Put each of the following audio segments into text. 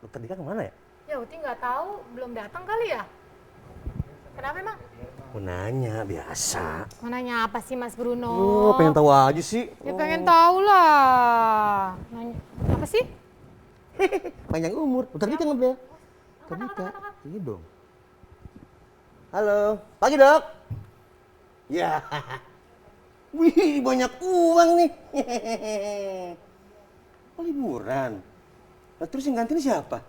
Dokter Dika kemana ya? Ya Uti nggak tahu, belum datang kali ya? Kenapa emang? Mau nanya, biasa. Mau nanya apa sih Mas Bruno? Oh, pengen tahu aja sih. Ya pengen tahu lah. Nanya apa sih? Panjang umur. Dokter Dika ngobrol. Dokter Dika. Iya dong. Halo. Pagi, Dok. Ya. Wih, banyak uang nih. Oh, liburan. Nah, terus yang gantiin siapa?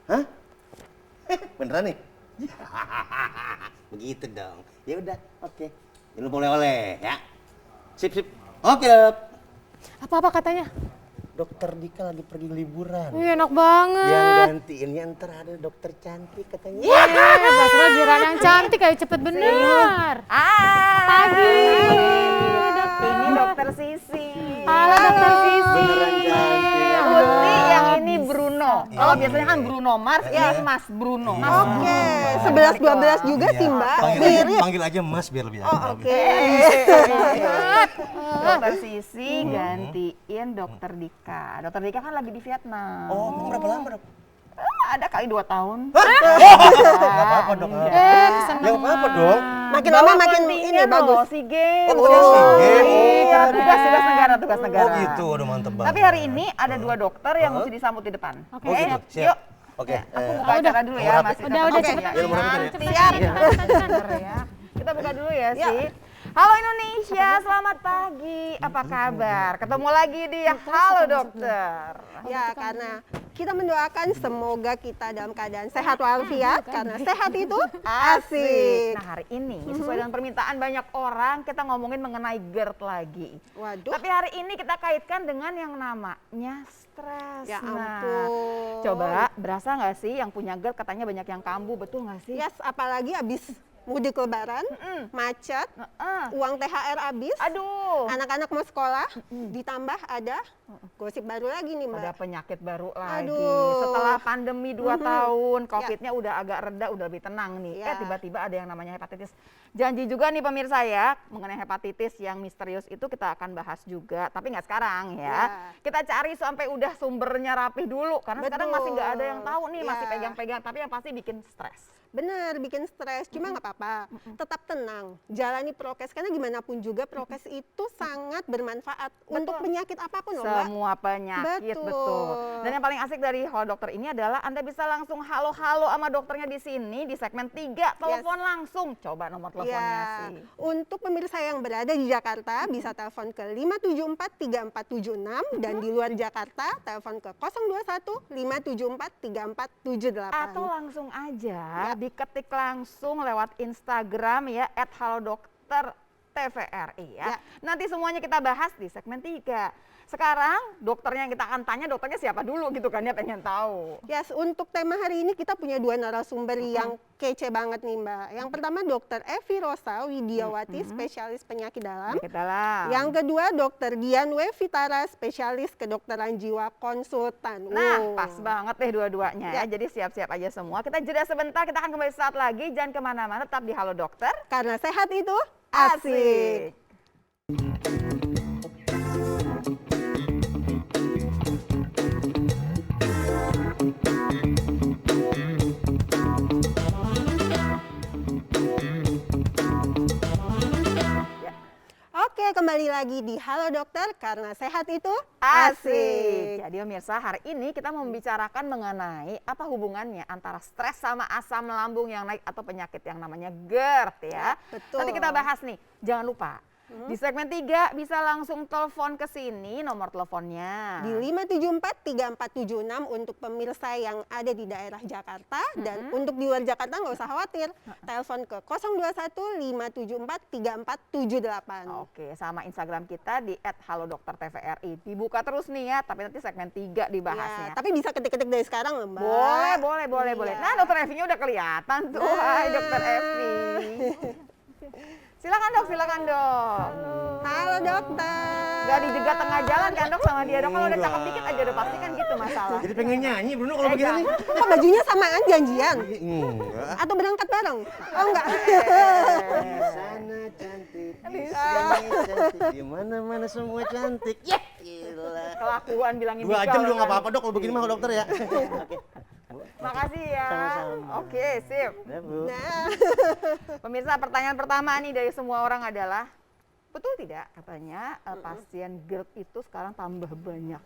Hah? Beneran nih? Begitu dong. Ya udah, oke. Jangan lupa oleh-oleh ya. Sip, sip. Oke, Dok. Apa-apa katanya? Dokter Dika lagi pergi liburan. Wih, enak banget. Yang gantiinnya ntar ada dokter cantik katanya. Basra giliran yang cantik kayak cepet bener. Pagi. Ini dokter Sisi. Halo dokter Sisi. Beneran cantik. Uti yang ini Bruno. Kalau biasanya kan Bruno Mars, ya Mas Bruno. Oke, 11-12 juga sih Mbak. Panggil aja Mas biar lebih Oke. Dokter Sisi gantiin dokter Dika. Dokter Dika kan lagi di Vietnam. Oh, emang berapa lama, Dok? Ada kali 2 tahun. Enggak apa-apa, Dok. Ya apa-apa, Dok. Makin lama makin ini bagus. Si Game. Oh, bukan SEA Games. Iya, tugas negara, tugas negara. Oh gitu, udah mantep banget. Tapi hari ini ada 2 dokter yang mesti disambut di depan. Oke. Oh gitu, siap. Yuk. Oke. Aku buka acara dulu ya, Mas. Udah Oke, cepet. Ya, nomor apa tadi? Siap. Bener ya. Kita buka dulu ya sih. Halo Indonesia, selamat pagi. Apa kabar? Ketemu lagi di Halo Dokter. Ya, karena kita mendoakan semoga kita dalam keadaan sehat walafiat karena sehat itu asik. Nah hari ini sesuai dengan permintaan banyak orang kita ngomongin mengenai GERD lagi. Waduh. Tapi hari ini kita kaitkan dengan yang namanya stres. Ya Nah, ampun. coba berasa nggak sih yang punya GERD katanya banyak yang kambuh, betul nggak sih? Yes, apalagi habis mudik lebaran, macet, uang THR habis, Aduh. anak-anak mau sekolah, ditambah ada gosip baru lagi nih Mbak. Ada penyakit baru lagi. Aduh. Setelah pandemi 2 tahun, COVID-nya udah agak reda, udah lebih tenang nih. Ya. Tiba-tiba ada yang namanya hepatitis. Janji juga nih pemirsa ya, mengenai hepatitis yang misterius itu kita akan bahas juga. Tapi nggak sekarang ya. Ya. Kita cari sampai udah sumbernya rapi dulu. Karena sekarang masih nggak ada yang tahu nih, masih Ya. pegang-pegang. Tapi yang pasti bikin stres. Bener, bikin stres, cuma nggak apa-apa. Tetap tenang, jalani prokes, karena gimana pun juga prokes itu sangat bermanfaat untuk penyakit apapun loh Mbak. Semua penyakit, Betul. betul. Dan yang paling asik dari Halo Dokter ini adalah Anda bisa langsung halo-halo sama dokternya di sini di segmen 3, telepon langsung. Coba nomor teleponnya sih. Untuk pemirsa yang berada di Jakarta bisa telepon ke 5743476 dan di luar Jakarta telepon ke 021 5743478. Atau langsung aja diketik langsung lewat Instagram ya @halodokter_tvri ya. Nanti semuanya kita bahas di segmen 3. Sekarang dokternya yang kita akan tanya, dokternya siapa dulu gitu kan ya, pengen tahu. Yes, untuk tema hari ini kita punya 2 narasumber yang kece banget nih Mbak. Yang pertama Dr. Evi Rosa Widiawati, spesialis penyakit dalam. Penyakit dalam. Yang kedua Dr. Dian Wevitara, spesialis kedokteran jiwa konsultan. Nah, pas banget deh dua-duanya ya. Jadi siap-siap aja semua. Kita jeda sebentar, kita akan kembali saat lagi. Jangan kemana-mana, tetap di Halo Dokter. Karena sehat itu asik. Oke, kembali lagi di Halo Dokter karena sehat itu asik. Jadi pemirsa, hari ini kita mau membicarakan mengenai apa hubungannya antara stres sama asam lambung yang naik atau penyakit yang namanya GERD ya. Betul. Nanti kita bahas nih, jangan lupa. Di segmen 3 bisa langsung telepon ke sini, nomor teleponnya. Di 5743476 untuk pemirsa yang ada di daerah Jakarta dan untuk di luar Jakarta nggak usah khawatir. Telepon ke 021 5743478. Oke, sama Instagram kita di @halodoktertvri. Dibuka terus nih ya, tapi nanti segmen 3 dibahasnya. Ya, tapi bisa ketik-ketik dari sekarang loh Mbak. Boleh. Nah, dokter Evi-nya udah kelihatan tuh. Hai, dokter Evi. Silakan dok. Halo dokter. Gak dijegat tengah jalan kan dok sama dia dok. Kalau udah cakep dikit aja udah pasti kan gitu masalah. Jadi pengen nyanyi Bruno kalau begini nih. Kok bajunya samaan janjian? Enggak. Atau berangkat bareng? Oh enggak. Di sana cantik, di sini cantik, di mana-mana semua cantik. Ya, gila. kelakuan bilang 2 jam juga nggak apa-apa dok, kalau begini mah dokter ya. Oke. Makasih ya. Sama-sama. Oke, sip. Ya, Bu. Nah, Pemirsa, pertanyaan pertama nih dari semua orang adalah, betul tidak katanya pasien GERD itu sekarang tambah banyak?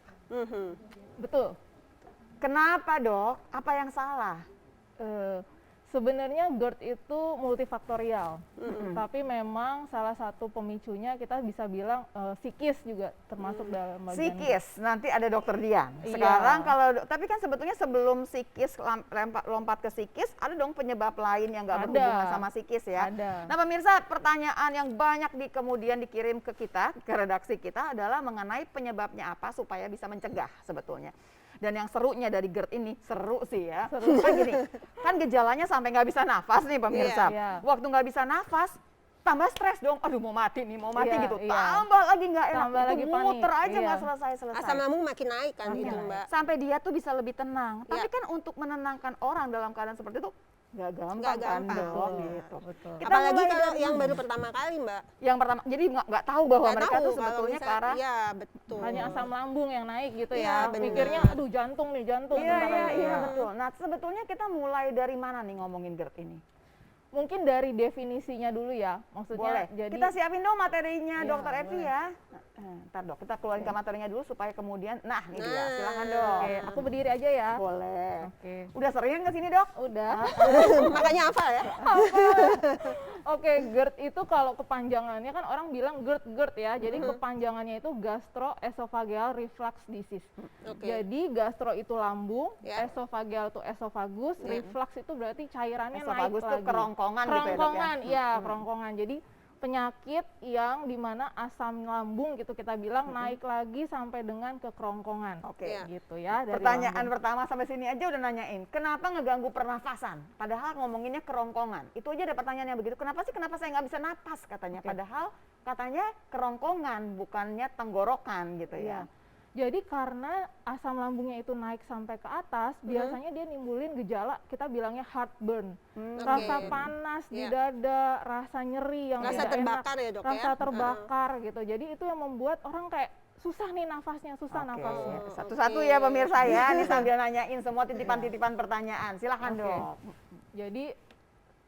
Betul. Kenapa dok? Apa yang salah? Sebenarnya GERD itu multifaktorial, tapi memang salah satu pemicunya kita bisa bilang psikis juga termasuk dalam bagian. Psikis, nanti ada dokter Dian. Iya. Sekarang tapi kan sebetulnya sebelum psikis lompat ke psikis, ada dong penyebab lain yang nggak Ada. berhubungan sama psikis ya. Ada. Nah pemirsa, pertanyaan yang banyak kemudian dikirim ke kita, ke redaksi kita adalah mengenai penyebabnya apa supaya bisa mencegah sebetulnya. Dan yang serunya dari GERD ini, seru sih ya. Kan gini, kan gejalanya sampai nggak bisa nafas nih pemirsa. Iya. Waktu nggak bisa nafas, tambah stres dong. Aduh mau mati nih, mau mati Iya, gitu. iya. Tambah lagi nggak enak. Tambah Itu lagi panik. muter aja Iya. nggak selesai-selesai. asam lambung makin naik kan Makin itu naik. Mbak. Sampai dia tuh bisa lebih tenang. Tapi Iya. kan untuk menenangkan orang dalam keadaan seperti itu nggak gampang, Nggak kan gampang. dok. Betul, Gitu. betul. Kita Apalagi mulai kalau dari yang baru pertama kali Mbak. yang pertama, jadi nggak tahu bahwa Nggak mereka tahu tuh kalau sebetulnya ke bisa- arah Iya betul. Hanya asam lambung yang naik gitu Iya, ya. benar. Pikirnya aduh jantung nih, jantung. Iya, bentar iya, lagi. iya, betul. Nah, sebetulnya kita mulai dari mana nih ngomongin GERD ini? Mungkin dari definisinya dulu ya. Maksudnya Boleh. jadi Kita siapin dong materinya Iya, Dokter Evi boleh. ya. Ntar dok, kita keluarin ke materinya dulu supaya kemudian, nah ini dia, Nah. silakan dok. Oke, aku berdiri aja ya. Boleh. Oke. Udah sering ke sini dok? Udah. Makanya apa ya? Oke, GERD itu kalau kepanjangannya kan orang bilang GERD ya. Jadi kepanjangannya itu gastroesophageal reflux disease. Oke. Jadi gastro itu lambung, Ya. esophageal itu esofagus, reflux itu berarti cairannya Esofagus naik tuh lagi. kerongkongan gitu ya, Dok, ya? Kerongkongan, iya, kerongkongan. Jadi penyakit yang dimana asam lambung gitu kita bilang naik lagi sampai dengan ke kerongkongan. Oke. Iya. Gitu ya. dari Pertanyaan lambung. pertama sampai sini aja udah nanyain, kenapa ngeganggu pernafasan? Padahal ngomonginnya kerongkongan. Itu aja ada pertanyaan yang begitu. Kenapa saya nggak bisa napas katanya? Padahal katanya kerongkongan, bukannya tenggorokan gitu ya. Iya. Jadi karena asam lambungnya itu naik sampai ke atas, biasanya dia nimbulin gejala kita bilangnya heartburn. Rasa Oke. panas di Iya. dada, rasa nyeri yang Rasa tidak terbakar enak, ya, Dok, ya? rasa terbakar gitu. Jadi itu yang membuat orang kayak susah nih nafasnya, susah Oke. nafasnya. Satu-satu ya pemirsa ya, ini sambil nanyain semua titipan-titipan pertanyaan. Silakan Oke. dok. Jadi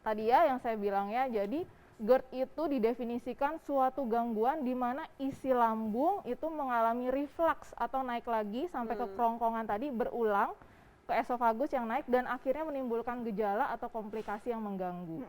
tadi ya yang saya bilang ya, jadi GERD itu didefinisikan suatu gangguan di mana isi lambung itu mengalami reflux atau naik lagi sampai ke kerongkongan tadi berulang ke esofagus yang naik dan akhirnya menimbulkan gejala atau komplikasi yang mengganggu.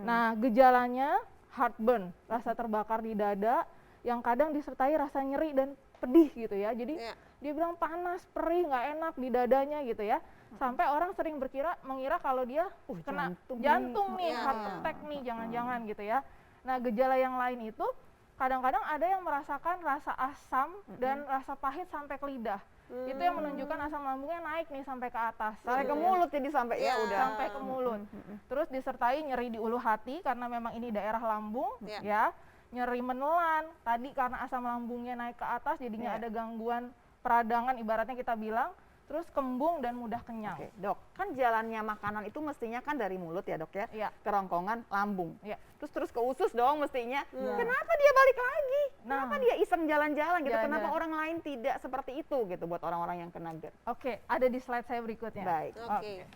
Nah, gejalanya heartburn, rasa terbakar di dada yang kadang disertai rasa nyeri dan pedih gitu ya. Jadi Iya. dia bilang panas, perih, nggak enak di dadanya gitu ya. Sampai orang sering mengira kalau dia kena jantung nih, Iya. heart attack nih, jangan-jangan gitu ya. Nah, gejala yang lain itu kadang-kadang ada yang merasakan rasa asam dan rasa pahit sampai ke lidah. Itu yang menunjukkan asam lambungnya naik nih sampai ke atas. Sampai ke mulut jadi sampai ya Iya. udah. Sampai ke mulut. Terus disertai nyeri di ulu hati karena memang ini daerah lambung Iya. ya. Nyeri menelan, tadi karena asam lambungnya naik ke atas jadinya Iya. ada gangguan peradangan ibaratnya kita bilang. Terus kembung dan mudah kenyang. Oke, dok, kan jalannya makanan itu mestinya kan dari mulut ya dok ya, Iya. kerongkongan, lambung, Iya. terus ke usus dong mestinya. Iya. Kenapa dia balik lagi? Nah. Kenapa dia iseng jalan-jalan gitu? Iya, Kenapa ada. orang lain tidak seperti itu gitu buat orang-orang yang kena GERD? Oke, ada di slide saya berikutnya. Baik. Oke.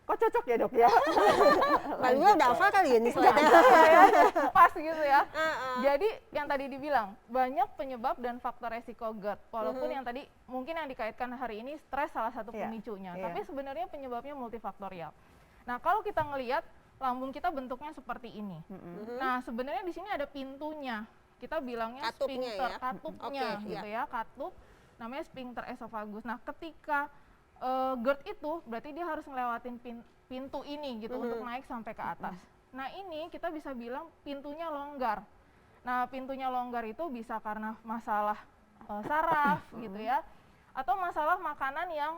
Kok cocok ya dok ya? Mbak Lula udah hafal kali ya nih slide-nya. Pas gitu ya. Heeh. Jadi yang tadi dibilang banyak penyebab dan faktor resiko GERD. Walaupun yang tadi mungkin yang dikaitkan hari ini stres salah satu Iya, pemicunya, iya. tapi sebenarnya penyebabnya multifaktorial. Nah, kalau kita ngelihat lambung kita bentuknya seperti ini. Nah, sebenarnya di sini ada pintunya. Kita bilangnya Katupnya sphincter, ya? katupnya Oke, gitu iya. ya, katup namanya sphincter esophagus. Nah, ketika GERD itu berarti dia harus ngelewatin pintu ini gitu untuk naik sampai ke atas. Nah, ini kita bisa bilang pintunya longgar. Nah, pintunya longgar itu bisa karena masalah saraf gitu ya, atau masalah makanan yang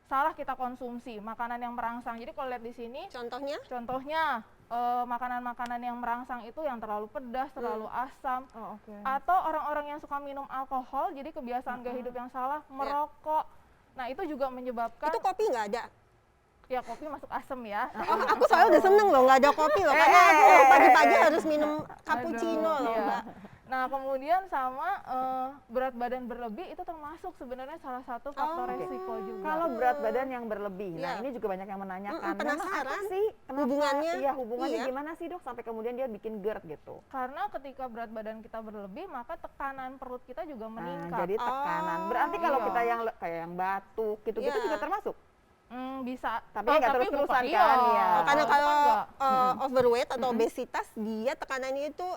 salah kita konsumsi, makanan yang merangsang. Jadi kalau lihat di sini, contohnya makanan-makanan yang merangsang itu yang terlalu pedas, terlalu asam, atau orang-orang yang suka minum alkohol, jadi kebiasaan gaya hidup yang salah, merokok. Nah, itu juga menyebabkan Itu kopi nggak ada? ya kopi masuk asam ya. Oh, aku soalnya udah seneng loh nggak ada kopi loh, karena aku pagi-pagi harus minum cappuccino loh iya. Mbak. Nah, kemudian sama berat badan berlebih itu termasuk sebenarnya salah satu faktor resiko juga. Kalau berat badan yang berlebih, nah Iya. ini juga banyak yang menanyakan. Penasaran Memang apa sih? Kenapa? hubungannya? Iya, hubungannya Iya. gimana sih dok sampai kemudian dia bikin GERD gitu? Karena ketika berat badan kita berlebih, maka tekanan perut kita juga Nah, meningkat. jadi tekanan. Oh, Berarti kalau iya. kita yang kayak yang batuk gitu-gitu Iya. juga termasuk? Bisa. Tapi nggak terus-terusan bukan- kan, iya. Oh, karena bukan kalau enggak. overweight atau obesitas dia tekanannya itu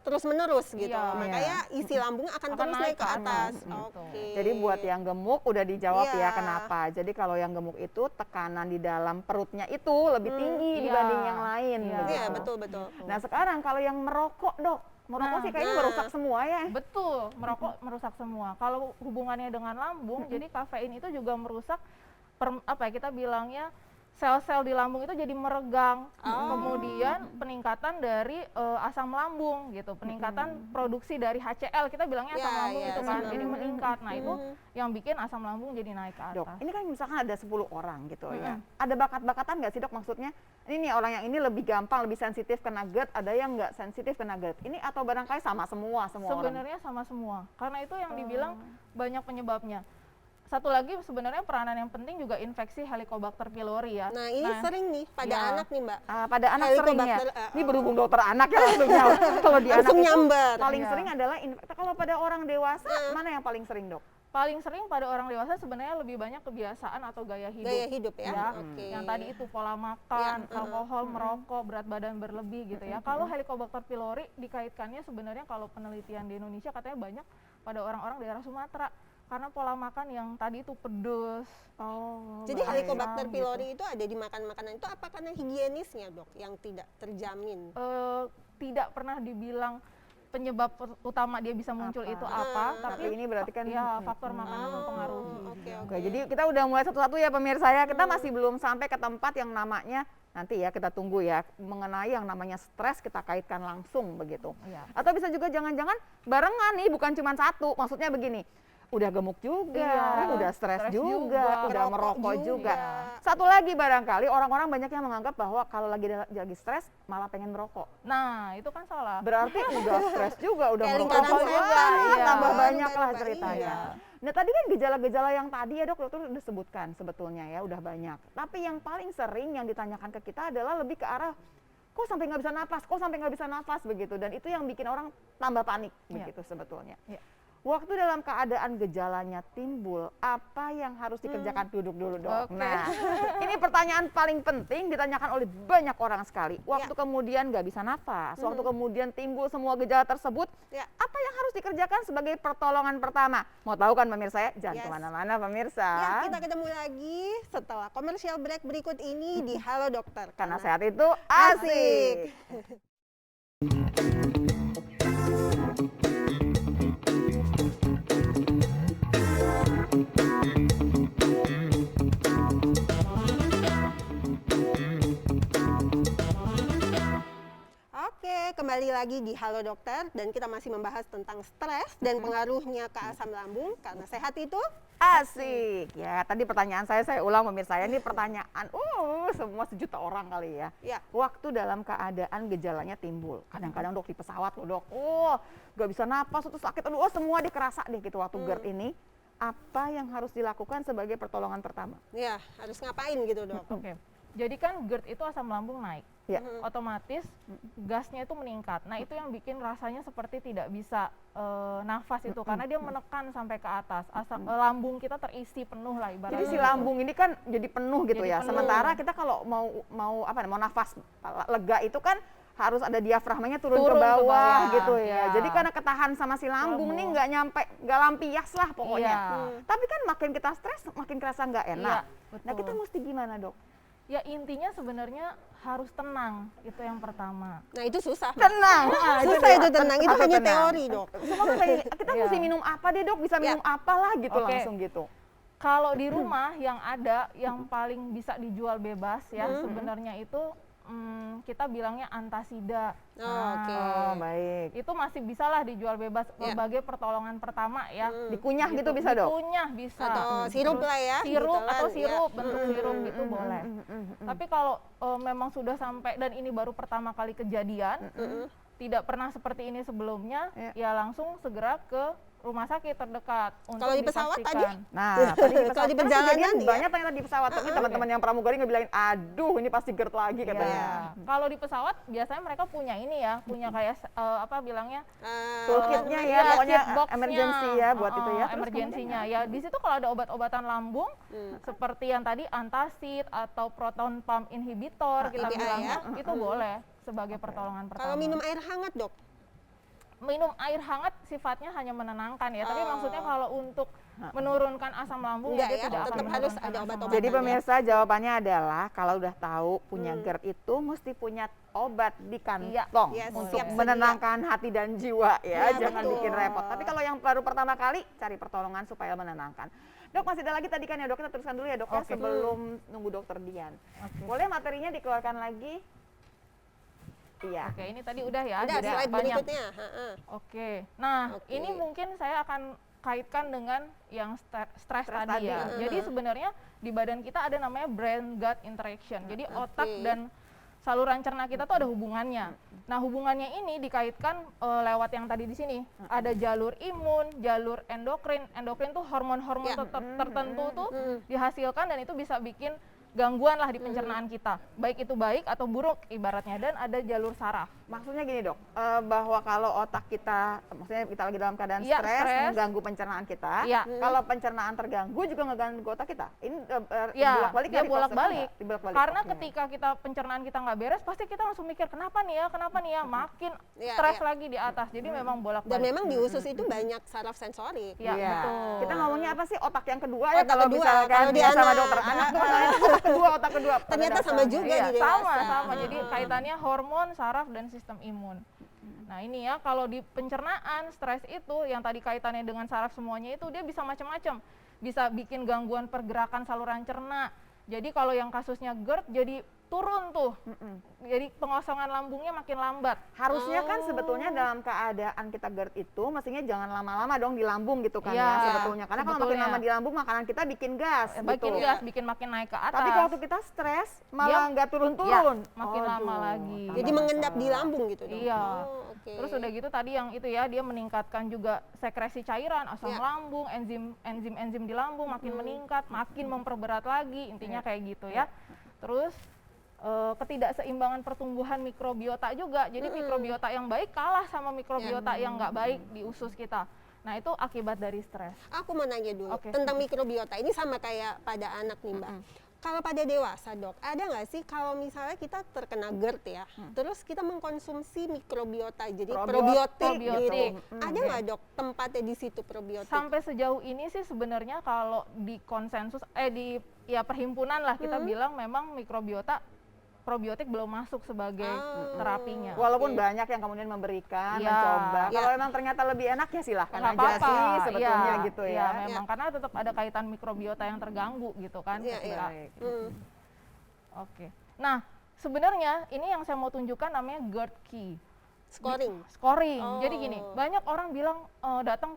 terus menerus gitu. Iya. Makanya isi lambung akan Akan terus naik ke atas. gitu. Oke. Jadi buat yang gemuk udah dijawab Iya. ya kenapa. Jadi kalau yang gemuk itu tekanan di dalam perutnya itu lebih tinggi Iya. dibanding yang lain. Iya. begitu. Iya, betul betul. Nah sekarang kalau yang merokok dok, merokok Nah, sih kayaknya nah. merusak semua ya. Betul, merokok merusak semua. Kalau hubungannya dengan lambung, jadi kafein itu juga merusak kita bilangnya sel-sel di lambung itu jadi meregang. Kemudian peningkatan dari asam lambung gitu, peningkatan produksi dari HCl, kita bilangnya asam Ya, lambung ya, itu asam kan, lambung. jadi meningkat. Nah, itu yang bikin asam lambung jadi naik ke Dok, atas. ini kan misalkan ada 10 orang gitu ya. Ada bakat-bakatan nggak sih dok maksudnya? Ini nih orang yang ini lebih gampang, lebih sensitif kena GERD, ada yang nggak sensitif kena GERD. Ini atau barangkali sama semua orang? Sebenarnya sama semua. Karena itu yang dibilang banyak penyebabnya. Satu lagi sebenarnya peranan yang penting juga infeksi Helicobacter pylori ya. Nah, ini sering nih pada Iya. anak nih, Mbak. Pada anak sering ya. Helicobacter, Ini berhubung dokter anak ya langsung nyawa. Kalau di anak Langsung itu nyamber. paling Iya. sering adalah kalau pada orang dewasa mana yang paling sering dok? Paling sering pada orang dewasa sebenarnya lebih banyak kebiasaan atau gaya hidup. Gaya hidup ya. Ya, Oke. yang tadi itu pola makan, Ya, alkohol, merokok, berat badan berlebih gitu ya. Kalau Helicobacter pylori dikaitkannya sebenarnya kalau penelitian di Indonesia katanya banyak pada orang-orang daerah Sumatera karena pola makan yang tadi itu pedes. Oh. Jadi baik. Helicobacter gitu. pylori itu ada di makanan-makanan itu apa karena higienisnya, Dok, yang tidak terjamin? Tidak pernah dibilang penyebab utama dia bisa muncul Apa? itu apa, Tapi ini berarti kan ya faktor makanan mempengaruhi. Oke, gitu. Oke, jadi kita udah mulai satu-satu ya pemirsa ya. Kita masih belum sampai ke tempat yang namanya nanti ya kita tunggu ya mengenai yang namanya stres kita kaitkan langsung begitu. Iya. Atau bisa juga jangan-jangan barengan nih bukan cuma satu. Maksudnya begini. Udah gemuk juga, Iya, udah stres stres juga, juga, udah merokok merokok juga. juga. Satu lagi barangkali orang-orang banyak yang menganggap bahwa kalau lagi stres malah pengen merokok. Nah, itu kan salah. Berarti udah stres juga, udah Kayak merokok lingkaran juga, setan, iya. tambah banyak lah Mbak, ceritanya. iya. Nah tadi kan gejala-gejala yang tadi ya dokter udah sebutkan sebetulnya ya udah banyak. Tapi yang paling sering yang ditanyakan ke kita adalah lebih ke arah kok sampai nggak bisa nafas, kok sampai nggak bisa nafas begitu. Dan itu yang bikin orang tambah panik Iya. begitu sebetulnya. Iya. Waktu dalam keadaan gejalanya timbul, apa yang harus dikerjakan? Duduk dulu dok. Oke. Nah, ini pertanyaan paling penting ditanyakan oleh banyak orang sekali. Waktu kemudian nggak bisa nafas, waktu kemudian timbul semua gejala tersebut, Ya. apa yang harus dikerjakan sebagai pertolongan pertama? Mau tahu kan pemirsa ya? Jangan Yes. kemana-mana pemirsa. Ya, kita ketemu lagi setelah komersial break berikut ini di Halo Dokter. Karena sehat itu asik. Oke, kembali lagi di Halo Dokter dan kita masih membahas tentang stres dan pengaruhnya ke asam lambung karena sehat itu Asik. Ya, tadi pertanyaan saya ulang pemirsa ya. Ini pertanyaan semua sejuta orang kali ya. ya. Waktu dalam keadaan gejalanya timbul. Kadang-kadang dok di pesawat loh dok. Gak bisa napas, terus sakit. Aduh, semua dikerasa deh gitu waktu GERD ini. Apa yang harus dilakukan sebagai pertolongan pertama? Ya, harus ngapain gitu, Dok? Oke. Jadi kan GERD itu asam lambung naik. Ya. Otomatis gasnya itu meningkat. Nah, itu yang bikin rasanya seperti tidak bisa nafas itu karena dia menekan sampai ke atas. Lambung kita terisi penuh lah ibaratnya. Jadi si lambung ini kan jadi penuh gitu Jadi ya. penuh. Sementara kita kalau mau nafas lega itu kan harus ada diafragmanya turun ke Turun ke bawah bawah, gitu ya. iya. Jadi karena ketahan sama si lambung nih nggak lampias lah pokoknya. Iya. Tapi kan makin kita stres makin kerasa nggak enak. Iya, Nah kita betul. mesti gimana dok? Ya intinya sebenarnya harus tenang, itu yang pertama. Nah, itu susah. Tenang. Susah itu tenang, itu Harus hanya tenang. teori, Dok. Semua kan kayak, kita Iya. mesti minum apa deh dok? Bisa minum apa lah gitu Oke. langsung gitu. Kalau di rumah yang ada yang paling bisa dijual bebas ya sebenarnya itu kita bilangnya antasida. Oke. Oh baik. Itu masih bisa lah dijual bebas Ya. sebagai pertolongan pertama ya. Dikunyah gitu bisa dok? Dikunyah bisa. Atau sirup lah ya. Sirup ditelan, atau ya. sirup, bentuk sirup gitu boleh. Tapi kalau memang sudah sampai dan ini baru pertama kali kejadian, tidak pernah seperti ini sebelumnya, ya langsung segera ke rumah sakit terdekat untuk Kalau di pesawat tadi? dipastikan. Nah, tadi di pesawat, Kalau di karena perjalanan kejadian ya? banyak ternyata di pesawat. Tapi teman-teman yang pramugari ngebilangin, aduh ini pasti GERD lagi katanya. Ya. Kalau di pesawat biasanya mereka punya ini ya, punya kayak apa bilangnya Toolkitnya ya, iya, pokoknya kit box-nya. emergency ya buat itu ya. Terus Emergensinya ya, di situ kalau ada obat-obatan lambung seperti yang tadi antacid atau proton pump inhibitor kita PPI bilangnya, ya. itu boleh sebagai pertolongan pertama. Kalau minum air hangat, Dok? Minum air hangat sifatnya hanya menenangkan ya, tapi Oh. maksudnya kalau untuk menurunkan asam lambung Enggak dia ya, tidak akan tetap harus menurunkan ada asam obat-obatan. lambung. Jadi ya. pemirsa jawabannya adalah kalau udah tahu punya GERD itu mesti punya obat di kantong Yes, untuk siap sedia. menenangkan hati dan jiwa ya, Ya, jangan betul. bikin repot. Tapi kalau yang baru pertama kali cari pertolongan supaya menenangkan. Dok, masih ada lagi tadi kan ya Dok, kita teruskan dulu ya Dok ya Oke. sebelum nunggu Dokter Dian. Oke. Boleh materinya dikeluarkan lagi? Iya. Oke, ini tadi udah ya. Udah, jadi slide banyak. berikutnya. Ha-ha. Oke, nah Oke. ini mungkin saya akan kaitkan dengan yang stres Stres tadi tadi. ya. Jadi sebenarnya di badan kita ada namanya brain gut interaction. Jadi otak dan saluran cerna kita tuh ada hubungannya. Nah hubungannya ini dikaitkan lewat yang tadi di sini. Ada jalur imun, jalur endokrin. Endokrin tuh hormon-hormon Ya. tertentu tuh dihasilkan dan itu bisa bikin gangguan lah di pencernaan kita. Baik itu baik atau buruk ibaratnya. Dan ada jalur saraf. Maksudnya gini Dok, bahwa kalau otak kita, maksudnya kita lagi dalam keadaan Iya, stres, stres. mengganggu pencernaan kita. Iya. Kalau pencernaan terganggu juga ngeganggu otak kita. Ini Ya, bolak-balik dia bolak-balik. Dibolak-balik. Karena Oke. ketika kita pencernaan kita nggak beres, pasti kita langsung mikir kenapa nih ya, makin Iya, stres iya. lagi di atas. Jadi memang bolak-balik. Dan memang di usus itu banyak saraf sensorik. Ya, Iya. betul. Kita ngomongnya apa sih otak yang kedua ya Otak kalau kedua, misalkan kalau di dia sama anak. dokter anak tuh katanya otak kedua. pada Ternyata sama dasarnya. juga Iya, di dewasa. sama. Jadi kaitannya hormon, saraf, dan sistem imun. Nah ini ya, kalau di pencernaan, stres itu yang tadi kaitannya dengan saraf semuanya itu dia bisa macam-macam. Bisa bikin gangguan pergerakan saluran cerna. Jadi kalau yang kasusnya GERD jadi turun tuh. Jadi pengosongan lambungnya makin lambat. Harusnya kan sebetulnya dalam keadaan kita GERD itu mestinya jangan lama-lama dong di lambung gitu kan Iya, ya sebetulnya. Karena kalau makin sebetulnya. lama di lambung makanan kita bikin gas Bikin gitu. gas, bikin makin naik ke atas. Tapi waktu kita stres malah nggak turun-turun. Ya, makin lama lagi. tambah Jadi mengendap di masalah. lambung gitu dong. Iya. Oh, oke. Terus udah gitu tadi yang itu ya, dia meningkatkan juga sekresi cairan, asam Ya. lambung, enzim di lambung makin meningkat, makin memperberat lagi, intinya kayak gitu ya. Terus ketidakseimbangan pertumbuhan mikrobiota juga. Jadi mikrobiota yang baik kalah sama mikrobiota yang nggak baik di usus kita. Nah itu akibat dari stres. Aku mau nanya dulu Oke. tentang mikrobiota. Ini sama kayak pada anak nih Mbak. Kalau pada dewasa Dok, ada nggak sih kalau misalnya kita terkena GERD ya, terus kita mengkonsumsi mikrobiota, jadi probiotik gitu. Ada nggak Dok tempatnya di situ probiotik? Sampai sejauh ini sih sebenarnya kalau di konsensus di ya perhimpunan lah kita bilang memang probiotik belum masuk sebagai terapinya. Walaupun banyak yang kemudian memberikan, Iya. mencoba. Iya. Kalau memang ternyata lebih enak ya silahkan Nggak aja apa-apa, sih sebetulnya iya, gitu iya, ya. memang karena tetap ada kaitan mikrobiota yang terganggu gitu kan. Iya, iya. ketika- Baik. Oke. Nah, sebenarnya ini yang saya mau tunjukkan namanya GERD key. Scoring. Scoring. Oh. Jadi gini, banyak orang bilang datang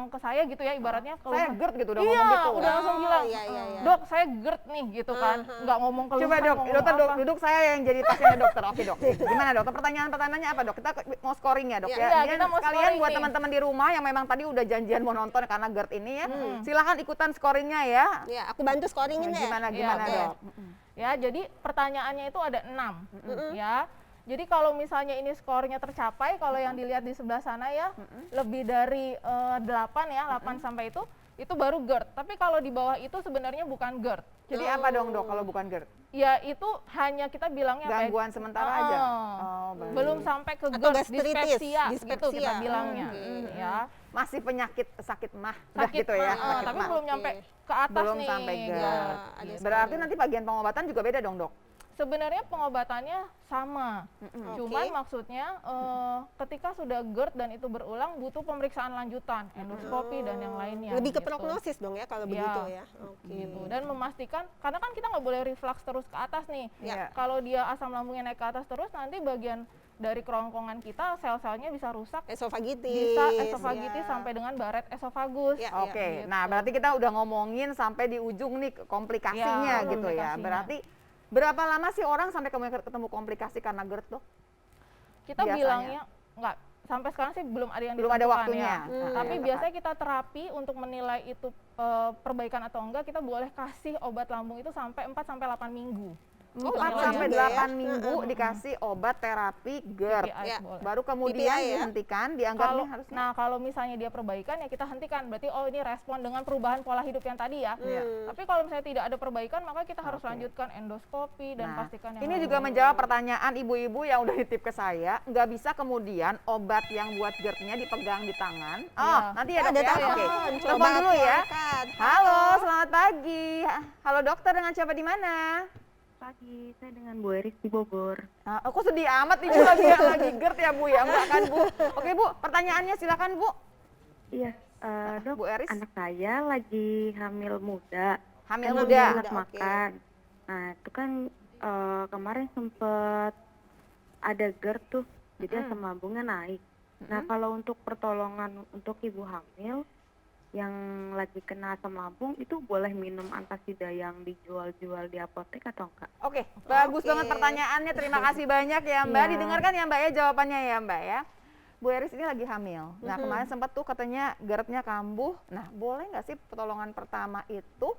ke saya gitu ya ibaratnya Saya keluhan. GERD gitu udah Iya, ngomong gitu. udah langsung Oh, bilang, iya, iya, iya. Dok saya GERD nih gitu kan, nggak ngomong keluhan. Coba dok, ngomong dokter apa. duduk saya yang jadi pasiennya dokter. Oke dok, gimana dokter? Pertanyaannya apa dok? Kita mau scoring ya dok Iya, ya. iya, Ini kita mau sekalian scoring buat nih. teman-teman di rumah yang memang tadi udah janjian mau nonton karena GERD ini ya, silahkan ikutan scoringnya ya. Ya, aku bantu scoringin deh. Gimana Iya, oke. dok? Ya, jadi pertanyaannya itu ada 6. Ya. Jadi kalau misalnya ini skornya tercapai, kalau yang dilihat di sebelah sana ya, lebih dari 8 ya, 8 sampai itu baru GERD. Tapi kalau di bawah itu sebenarnya bukan GERD. Jadi apa dong dok kalau bukan GERD? Ya itu hanya kita bilangnya apa ya? Gangguan sementara aja. Oh, baik. Belum sampai ke Atau GERD, gastritis, dispepsia, gitu dispepsia. kita bilangnya. Oke. Ya. Masih penyakit sakit mah, udah Sakit gitu ya. mah, sakit tapi mah. belum nyampe ke atas Belum nih. sampai gitu. GERD. Ya, ada Berarti nanti bagian pengobatan juga beda dong dok? Sebenarnya pengobatannya sama, cuman Oke. maksudnya ketika sudah GERD dan itu berulang butuh pemeriksaan lanjutan, endoskopi dan yang lainnya. Lebih ke gitu. prognosis dong ya kalau Iya. begitu ya. Oke. Gitu. Dan memastikan, karena kan kita nggak boleh reflux terus ke atas nih. Iya. Kalau dia asam lambungnya naik ke atas terus, nanti bagian dari kerongkongan kita sel-selnya bisa rusak, Esofagitis. bisa esofagitis ya. sampai dengan baret esofagus. Ya. Oke, gitu. nah berarti kita udah ngomongin sampai di ujung nih komplikasinya Ya, gitu ya. komplikasinya. Berarti berapa lama sih orang sampai ketemu komplikasi karena GERD dok? Kita biasanya? bilangnya enggak, sampai sekarang sih belum ada yang Belum ada ditentukan waktunya. ya. Nah, Tapi yang biasanya kita terapi untuk menilai itu perbaikan atau enggak, kita boleh kasih obat lambung itu sampai 4 sampai 8 minggu. 4 penilaian. sampai juga 8 ya. minggu dikasih obat terapi GERD. PPI Ya. boleh. Baru kemudian PPI ya. dihentikan, dianggap Kalau ini harusnya. nah kalau misalnya dia perbaikan ya kita hentikan, berarti oh ini respon dengan perubahan pola hidup yang tadi ya. Iya. Tapi kalau misalnya tidak ada perbaikan, maka kita harus lanjutkan endoskopi dan Nah, pastikan yang ini lain. juga menjawab pertanyaan ibu-ibu yang udah nitip ke saya. Nggak bisa kemudian obat yang buat GERD-nya dipegang di tangan. Oh, Iya. nanti ya dok Ada ya. telepon, Oke, coba telepon dulu aku ya. angkat. Halo, selamat pagi. Halo dokter, dengan siapa di mana? Pagi, saya dengan Bu Eris di Bogor. Nah, aku sedih amat ibu lagi GERD ya bu ya, enggak kan bu? Oke bu, pertanyaannya silakan bu. Iya, dok, Bu Eris. anak saya lagi hamil muda. Hamil Kan muda. enak Oke. makan. Nah, itu kan kemarin sempet ada GERD tuh, jadi asam lambungnya naik. Nah, kalau untuk pertolongan untuk ibu hamil yang lagi kena asam lambung, itu boleh minum antasida yang dijual-jual di apotek atau enggak? Oke, bagus Oke. banget pertanyaannya. Terima kasih banyak ya Mbak. Iya. Didengarkan ya Mbak ya jawabannya ya Mbak ya. Bu Eris ini lagi hamil. Nah kemarin sempat tuh katanya GERD-nya kambuh. Nah boleh nggak sih pertolongan pertama itu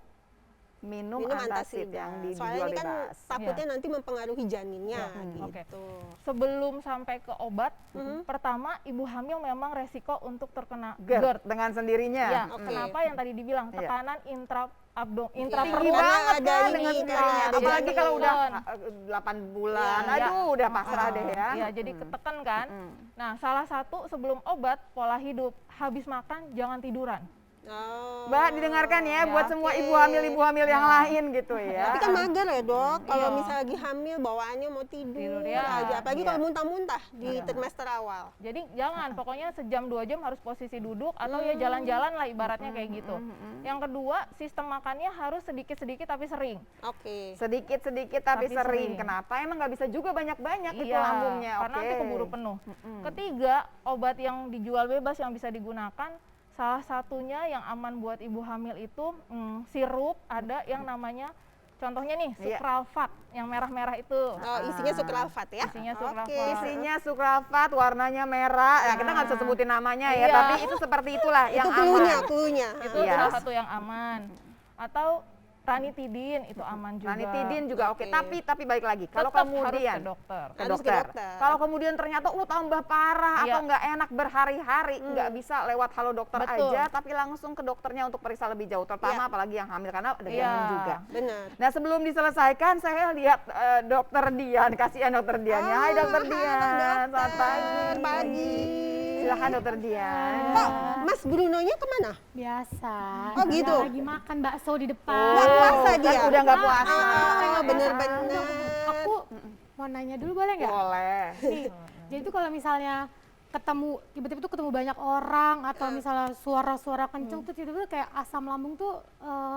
minum antacid yang Soalnya dijual ini kan bebas? takutnya nanti mempengaruhi janinnya Oke. gitu. Sebelum sampai ke obat, pertama ibu hamil memang resiko untuk terkena GERD GERD. dengan sendirinya. Ya, Oke. kenapa yang tadi dibilang Iya. tekanan Tinggi intraperut. banget ada kan ini, dengan karena sendirinya. ada Apalagi janin. kalau udah Kan. 8 bulan. Iya. Aduh udah pasrah deh ya. Iya, jadi ketekan kan. Nah, salah satu sebelum obat pola hidup, habis makan jangan tiduran. Oh. Mbak didengarkan ya, Ya, buat semua oke. ibu hamil yang lain gitu ya. Tapi kan mager ya dok, kalau Iya. misalnya lagi hamil bawaannya mau tidur Tidur, ya. aja, apalagi Iya. kalau muntah-muntah di trimester awal. Jadi jangan, pokoknya sejam 2 jam harus posisi duduk atau ya jalan-jalan lah ibaratnya kayak gitu. Yang kedua, sistem makannya harus sedikit-sedikit tapi sering. Oke. Sedikit-sedikit tapi Tapi sering. sering. Kenapa? Emang nggak bisa juga banyak-banyak itu Iya, lambungnya. karena Oke. nanti keburu penuh. Ketiga, obat yang dijual bebas yang bisa digunakan, salah satunya yang aman buat ibu hamil itu sirup, ada yang namanya, contohnya nih, Iya. sukralfat, yang merah-merah itu. Oh, isinya sukralfat ya? Isinya sukralfat. Oke. Isinya sukralfat, warnanya merah. Ya, kita nggak bisa sebutin namanya ya, Iya. tapi itu seperti itulah Itu yang cluenya, aman. cluenya. Itu Iya. salah satu yang aman. Atau ranitidin itu aman juga. Ranitidin juga oke. Oke. Tapi balik lagi, kalau Tetap kemudian harus ke dokter. ke Harus ke dokter. dokter. Kalau kemudian ternyata tambah parah Iya. atau nggak enak berhari-hari, nggak bisa lewat halo dokter Betul. aja, tapi langsung ke dokternya untuk periksa lebih jauh. Terutama Iya. apalagi yang hamil karena ada Iya. janin juga. Benar. Nah sebelum diselesaikan saya lihat dokter Dian, kasihan dokter Diannya. Hai dokter halo, Dian, dokter. selamat pagi. Pagi. Silakan dokter Dian. Kok Mas Brunonya kemana? Biasa. Oh, gitu? Lagi makan bakso di depan. Nggak puasa kan dia? udah nggak puasa. Ah, bener-bener. Aku mau nanya dulu boleh nggak? Boleh. Nih, jadi tuh kalau misalnya tiba-tiba tuh ketemu banyak orang atau misalnya suara-suara kenceng tuh tiba-tiba kayak asam lambung tuh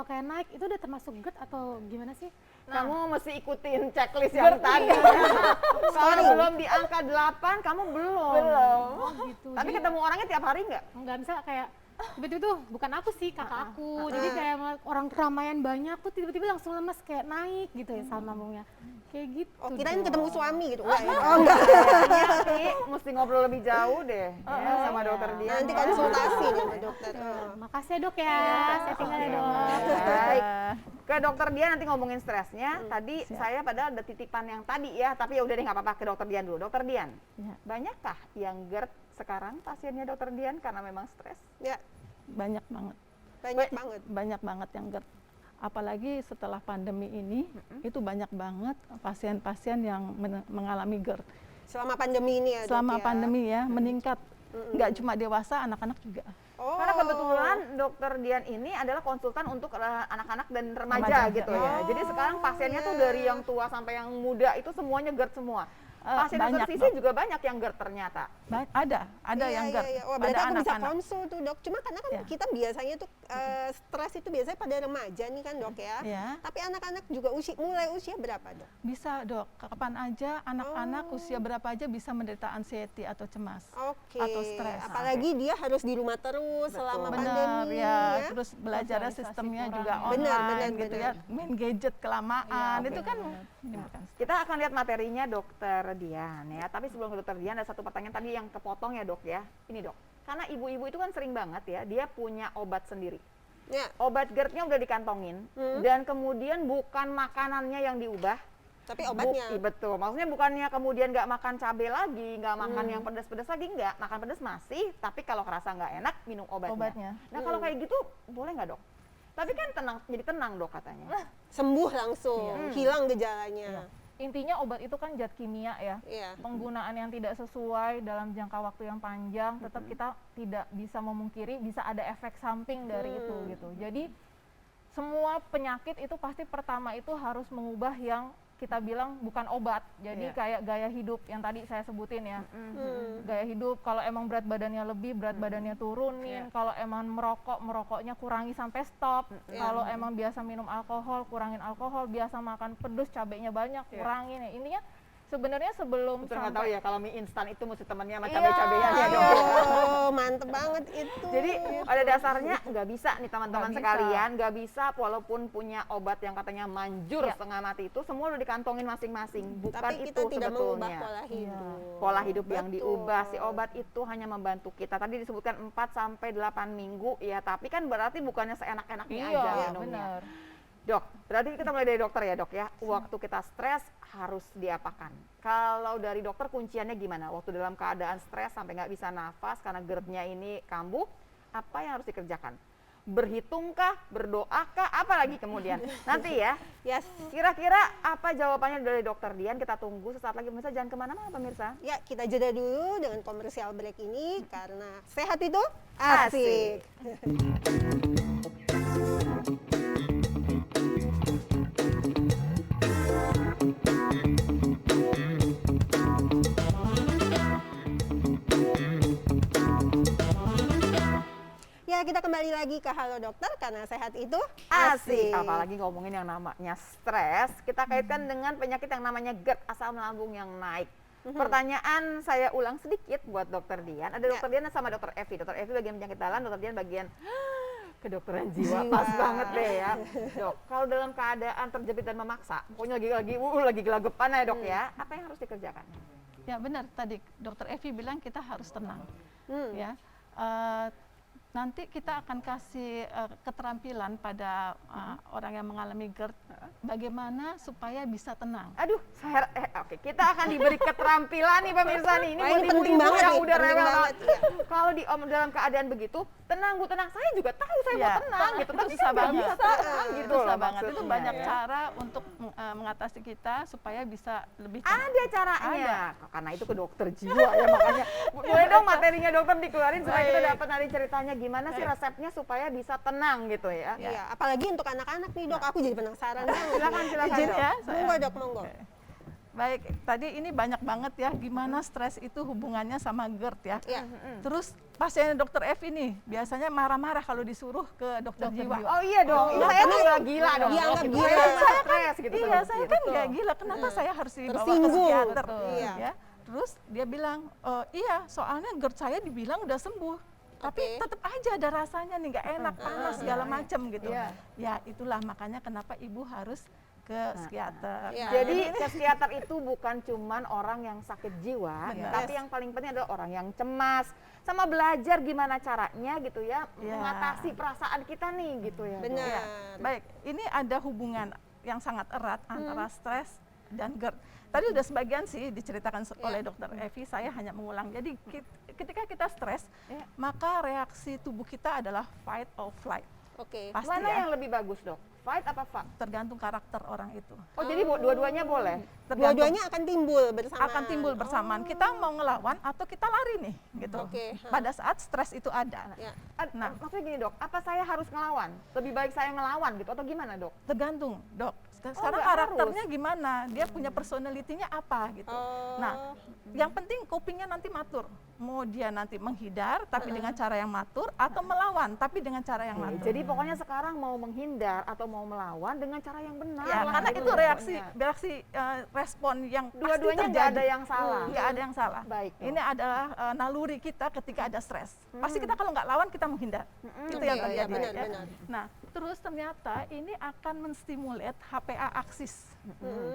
kayak naik, itu udah termasuk GERD atau gimana sih? Kamu mesti ikutin checklist yang tadi. Kalau belum di angka 8, kamu belum. Oh gitu. Tapi Jadi ketemu orangnya tiap hari nggak? nggak bisa kayak tiba-tiba tuh bukan aku sih, kakak aku. Jadi kayak orang keramaian banyak tuh tiba-tiba langsung lemas kayak naik gitu ya asam lambungnya. Kayak gitu. Oh, kirain dong. ketemu suami gitu. Enggak ya? Oh, enggak. Kayaknya nanti mesti ngobrol lebih jauh deh ya, sama dokter dia. Nanti konsultasi nih sama dokter. Makasih ya dok ya. Saya tinggal ya dok. Baik. Ke dokter dia nanti ngomongin stresnya. Tadi saya padahal ada titipan yang tadi ya, tapi ya udah deh nggak apa-apa, ke dokter Dian dulu. Dokter Dian, banyakkah yang GERD sekarang pasiennya dokter Dian karena memang stres? Ya, Banyak banget, banyak banget. banyak banget yang GERD. Apalagi setelah pandemi ini, itu banyak banget pasien-pasien yang mengalami GERD. Selama pandemi ini ya, Dok, Selama ya? pandemi ya, meningkat. Nggak cuma dewasa, anak-anak juga. Oh. Karena kebetulan dokter Dian ini adalah konsultan untuk anak-anak dan remaja Remaja, gitu ya. Jadi sekarang pasiennya tuh dari yang tua sampai yang muda itu semuanya GERD semua. Pasien dokter banyak, Sisi Dok. juga banyak yang GERD ternyata. Ada Iya, yang iya, GERD iya. Wah, pada berarti aku bisa anak-anak. konsul tuh dok. Cuma karena kan Ya. kita biasanya tuh stres itu biasanya pada remaja nih kan dok ya. Ya. Tapi anak-anak juga mulai usia berapa dok? Bisa dok, kapan aja anak-anak usia berapa aja bisa menderita anxiety atau cemas. Oke. Atau stres. Apalagi dia harus di rumah terus selama Benar pandemi ya, terus belajarnya Sosialisasi sistemnya kurang. juga Benar, online benar, gitu benar. ya, main gadget kelamaan, Iya, itu kan menimbulkan Kita akan lihat materinya dokter Dian ya. Tapi sebelum ke dokter Dian ada satu pertanyaan tadi yang kepotong ya dok ya. Ini dok, karena ibu-ibu itu kan sering banget ya, dia punya obat sendiri. Ya, Obat GERD-nya udah dikantongin dan kemudian bukan makanannya yang diubah. tapi obatnya. Betul, maksudnya bukannya kemudian nggak makan cabai lagi, nggak makan yang pedas-pedas lagi, nggak. Makan pedas masih, tapi kalau kerasa nggak enak, minum obatnya. Nah kalau kayak gitu, boleh nggak dok? Tapi kan jadi tenang dok katanya. Sembuh langsung, hilang gejalanya. Intinya obat itu kan zat kimia ya. Iya. Penggunaan yang tidak sesuai dalam jangka waktu yang panjang, tetap kita tidak bisa memungkiri bisa ada efek samping dari itu gitu. Jadi semua penyakit itu pasti pertama itu harus mengubah yang kita bilang bukan obat. Jadi kayak gaya hidup yang tadi saya sebutin ya. Gaya hidup, kalau emang berat badannya lebih, berat badannya turunin. Kalau emang merokoknya kurangi sampai stop. Kalau emang biasa minum alkohol, kurangin alkohol. Biasa makan pedas, cabenya banyak, kurangin ya. Intinya sebenarnya sebelum Betul, nggak tahu ya kalau mie instan itu mesti temennya sama Iya. cabai-cabean ya dok. Oh, mantep banget itu. Jadi pada dasarnya nggak bisa nih teman-teman Nggak bisa. sekalian, nggak bisa walaupun punya obat yang katanya manjur setengah mati itu semua udah dikantongin masing-masing. Bukan tapi kita itu tidak mengubah sebetulnya. pola hidup. Pola hidup yang Betul. diubah, si obat itu hanya membantu kita. Tadi disebutkan 4 sampai 8 minggu ya, tapi kan berarti bukannya seenak-enaknya Iya, aja minumnya. benar. Dok, berarti kita mulai dari dokter ya dok ya. Waktu kita stres harus diapakan? Kalau dari dokter kunciannya gimana? Waktu dalam keadaan stres sampai nggak bisa nafas karena GERD-nya ini kambuh, apa yang harus dikerjakan? Berhitungkah? Berdoakah? Apalagi kemudian? Nanti ya. Yes. Kira-kira apa jawabannya dari dokter Dian? Kita tunggu sesaat lagi. Pemirsa jangan kemana-mana pemirsa. Ya, kita jeda dulu dengan komersial break ini karena sehat itu asik. Ya, kita kembali lagi ke Halo Dokter karena sehat itu asik. Apalagi ngomongin yang namanya stres, kita kaitkan dengan penyakit yang namanya GERD, asam lambung yang naik. Pertanyaan saya ulang sedikit buat dokter Dian. Ada dokter Dian sama dokter Evi. Dokter Evi bagian penyakit dalam, dokter Dian bagian kedokteran jiwa. Pas banget deh ya. Dok, kalau dalam keadaan terjepit dan memaksa, pokoknya lagi gelagapan ya dok ya, apa yang harus dikerjakan? Ya benar, tadi dokter Evi bilang kita harus tenang. Ya, nanti kita akan kasih keterampilan pada orang yang mengalami GERD, bagaimana supaya bisa tenang. Aduh, oke, kita akan diberi keterampilan nih pemirsa nih. Ini Wah, buat ini penting ibu-ibu banget yang nih, udah penting rewel banget, banget. Kalau dalam keadaan begitu, tenang Bu, tenang. Saya juga tahu saya mau tenang gitu, itu tapi susah saya nggak banget. bisa gitu Itu loh susah banget. Itu maksudnya, banyak ya. cara untuk mengatasi kita supaya bisa lebih Ada caranya. Karena itu ke dokter jiwa ya makanya. Boleh dong materinya dokter dikeluarin supaya kita dapat dari ceritanya gimana sih resepnya supaya bisa tenang gitu ya. Iya, apalagi untuk anak-anak nih dok, aku jadi penasaran banget. Silakan Izin dok. ya, Monggo dok, monggo. Baik, tadi ini banyak banget ya gimana stres itu hubungannya sama GERD ya. Iya. Terus pasien dokter F ini biasanya marah-marah kalau disuruh ke dokter jiwa. Oh iya dong, saya tuh nggak gila dong. Dianggap Gitu. gila. Saya stres gitu. Iya, saya kan nggak gila. Kenapa saya harus dibawa ke Tersinggung. psikiater? Iya. Ya. Terus dia bilang, iya, soalnya GERD saya dibilang udah sembuh. Tapi Oke. tetap aja ada rasanya nih nggak enak, panas segala macam gitu. Iya. Ya itulah makanya kenapa ibu harus ke psikiater. Iya. Jadi ke psikiater itu bukan cuman orang yang sakit jiwa, Benar. tapi yang paling penting adalah orang yang cemas, sama belajar gimana caranya gitu ya, Iya. mengatasi perasaan kita nih gitu ya. Benar. Ya, baik, ini ada hubungan yang sangat erat antara stres dan GERD. Tadi udah sebagian sih diceritakan oleh dokter Evi, saya hanya mengulang. Jadi ketika kita stres, maka reaksi tubuh kita adalah fight or flight. Oke. Pasti Mana ya, yang lebih bagus dok? Fight apa fight? tergantung karakter orang itu. Oh jadi dua-duanya boleh? Tergantung Dua-duanya akan timbul bersamaan. akan timbul bersamaan. Kita mau ngelawan atau kita lari nih, gitu. Oke. Pada saat stres itu ada. Ya. Nah, maksudnya gini dok, apa saya harus ngelawan? Lebih baik saya ngelawan gitu atau gimana dok? Tergantung, dok. Sekarang nggak karakternya gimana? Dia punya personality-nya apa gitu. Oh. Nah, yang penting copingnya nanti matur. Mau dia nanti menghindar tapi dengan cara yang matur atau melawan tapi dengan cara yang matur. Jadi pokoknya sekarang mau menghindar atau mau melawan dengan cara yang benar. Ya, lah karena gitu itu loh reaksi pokoknya. respon yang pasti Dua-duanya nggak terjadi. ada yang salah. Nggak ada yang salah. Baik, dok. Ini adalah naluri kita ketika ada stres. Pasti kita kalau nggak lawan kita menghindar. Itu yang Oke, ya, terjadi. benar, ya. benar. Nah, terus ternyata ini akan menstimulat HPA aksis.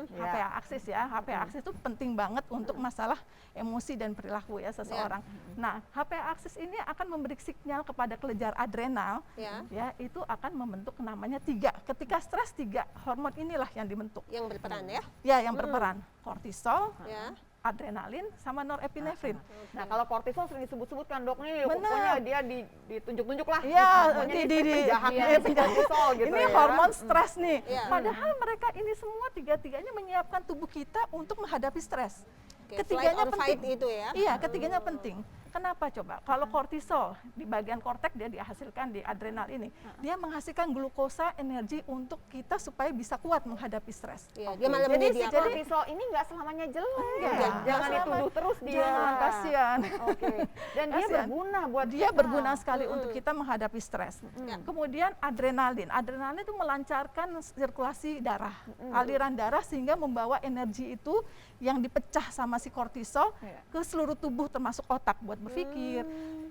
Ya. HPA aksis ya, HPA aksis itu penting banget untuk masalah emosi dan perilaku ya seseorang. Nah, HPA aksis ini akan memberi sinyal kepada kelenjar adrenal, Ya. ya itu akan membentuk namanya 3. Ketika stres 3 hormon inilah yang dibentuk. Yang berperan ya. Ya, yang berperan kortisol, Ya. adrenalin, sama norepinefrin. Nah, kalau kortisol sering disebut-sebutkan dok nih, Benar. pokoknya dia ditunjuk-tunjuk lah. Iya, Pokoknya di penjahatnya iya, si kortisol gitu ini ya. hormon stres nih. Iya. Padahal mereka ini semua tiga-tiganya menyiapkan tubuh kita untuk menghadapi stres. Oke, Ketiganya flight or penting. fight itu ya. Iya, ketiganya penting. Kenapa coba? Kalau kortisol di bagian korteks dia dihasilkan di adrenal ini, dia menghasilkan glukosa energi untuk kita supaya bisa kuat menghadapi stres. Iya, dia malah Jadi si menyediakan. kortisol ini nggak selamanya jelek. Enggak, Jangan enggak dituduh terus dia. Jangan, kasihan. Oke. Dan dia Kasihan. berguna buat Dia kita. berguna sekali untuk kita menghadapi stres. Ya. Kemudian adrenalin. Adrenalin itu melancarkan sirkulasi darah, aliran darah sehingga membawa energi itu yang dipecah sama si kortisol Iya. ke seluruh tubuh termasuk otak buat berpikir,